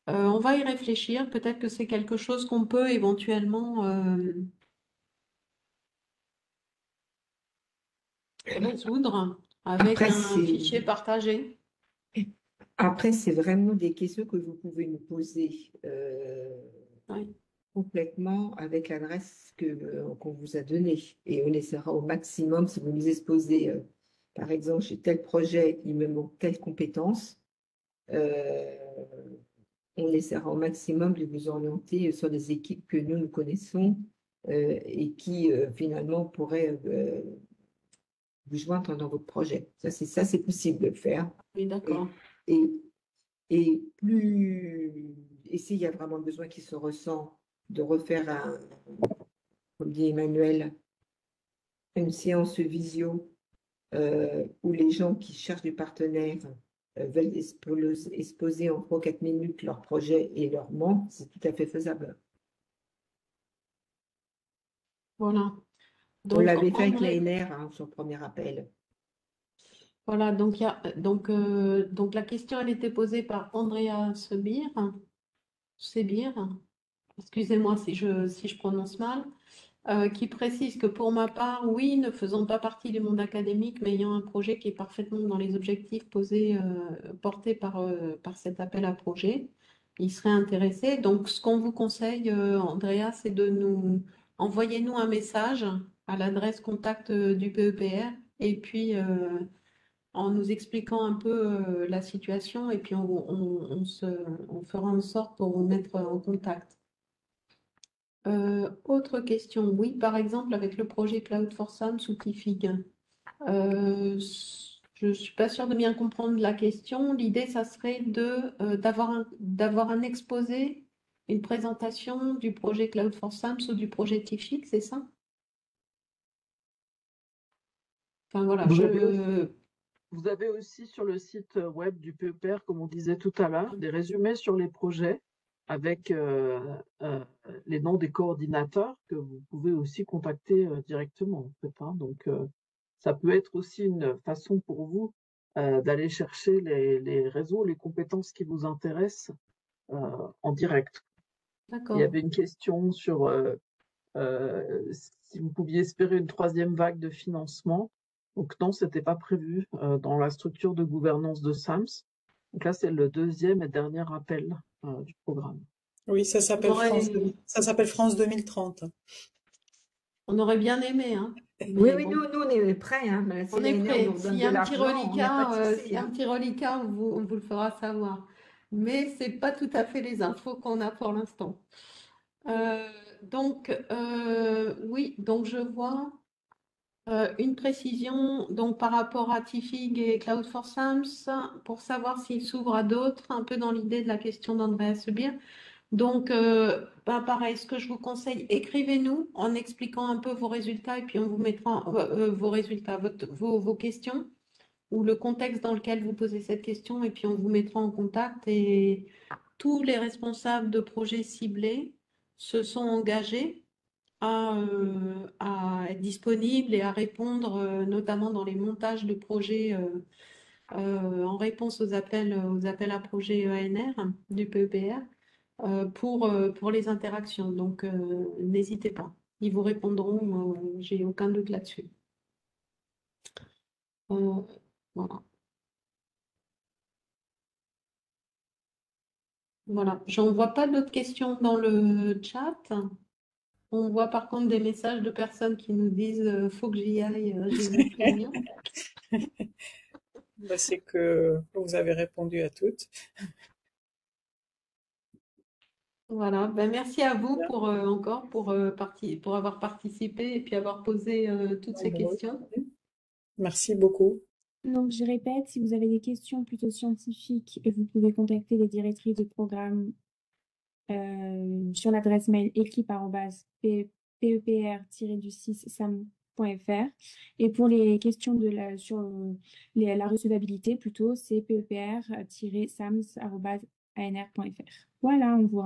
On va y réfléchir. Peut-être que c'est quelque chose qu'on peut éventuellement résoudre avec Après, un fichier partagé. après, c'est vraiment des questions que vous pouvez nous poser Oui. complètement avec l'adresse qu'on vous a donnée. Et on essaiera au maximum, si vous nous exposez, par exemple, chez tel projet, il me manque telle compétence, euh, on essaiera au maximum de vous orienter sur des équipes que nous connaissons et qui finalement pourraient vous joindre dans votre projet. Ça, c'est possible de le faire. Oui, d'accord. Et s'il y a vraiment besoin qui se ressent, de refaire comme dit Emmanuel, une séance visio où les gens qui cherchent du partenaire veulent exposer en 3 ou 4 minutes leur projet et leur manque, c'est tout à fait faisable. Voilà. On Donc, l'avait fait avec André, l'ANR, son premier appel. voilà, donc, donc la question, elle était posée par Andrea Sebir, excusez-moi si je prononce mal, qui précise que pour ma part, oui, ne faisant pas partie du monde académique, mais ayant un projet qui est parfaitement dans les objectifs portés par cet appel à projet, il serait intéressé. Donc, ce qu'on vous conseille, Andrea, c'est de nous envoyer un message à l'adresse contact du PEPR et puis en nous expliquant un peu la situation et puis on fera en sorte pour vous mettre en contact. Autre question, oui, par exemple, avec le projet Cloud for SAM sous TIFIG. Je ne suis pas sûre de bien comprendre la question. L'idée, ça serait d'avoir un exposé, une présentation du projet Cloud for SAM ou du projet TIFIG, c'est ça? Enfin, voilà, Vous avez aussi sur le site web du PEPR, comme on disait tout à l'heure, des résumés sur les projets avec les noms des coordinateurs que vous pouvez aussi contacter directement, en fait, hein. Donc, ça peut être aussi une façon pour vous d'aller chercher les réseaux, les compétences qui vous intéressent en direct. Il y d'accord. avait une question sur si vous pouviez espérer une 3e vague de financement. Donc non, c'était pas prévu dans la structure de gouvernance de SAMS. Donc là, c'est le 2e et dernier appel du programme. Oui, ça s'appelle France 2030. On aurait bien aimé, hein. Oui, Mais bon, nous, on est prêts. Hein. Si on est l'ANR prêt. nous redonne S'il y a de un petit l'argent, on n'a pas de reliquat, souci, hein. on vous le fera savoir. Mais ce n'est pas tout à fait les infos qu'on a pour l'instant. Oui, donc je vois une précision donc, par rapport à TIFIG et Cloud for SAMS pour savoir s'il s'ouvre à d'autres, un peu dans l'idée de la question d'Andrea Sebir. Donc, pareil, ce que je vous conseille, écrivez-nous en expliquant un peu vos résultats et puis on vous mettra vos résultats, vos questions ou le contexte dans lequel vous posez cette question et puis on vous mettra en contact et tous les responsables de projets ciblés se sont engagés à être disponibles et à répondre, notamment dans les montages de projets en réponse aux appels à projets EANR du PEPR pour les interactions. Donc, n'hésitez pas. Ils vous répondront, j'ai aucun doute là-dessus. Voilà. Voilà. J'en vois pas d'autres questions dans le chat. On voit par contre des messages de personnes qui nous disent faut que j'y aille, j'ai vu plus rien. Bah, c'est que vous avez répondu à toutes. Voilà, ben, merci à vous pour pour avoir participé et puis avoir posé toutes ces questions. Merci beaucoup. Donc, je répète, si vous avez des questions plutôt scientifiques, vous pouvez contacter les directrices de programme sur l'adresse mail équipe@pepr-sam.fr. Et pour les questions sur la recevabilité, plutôt, c'est pepr-sams.anr.fr. Voilà, on vous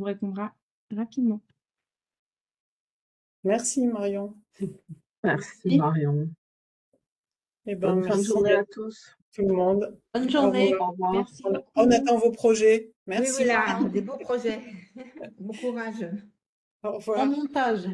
répondra rapidement. Merci Marion. Merci Marion. Eh ben, Bonne fin de merci journée à à tous. tout le monde. Bonne journée. Au revoir. Merci beaucoup. On attend vos projets. Oui, Merci. voilà, des beaux projets. Bon courage. Au Bon revoir. montage.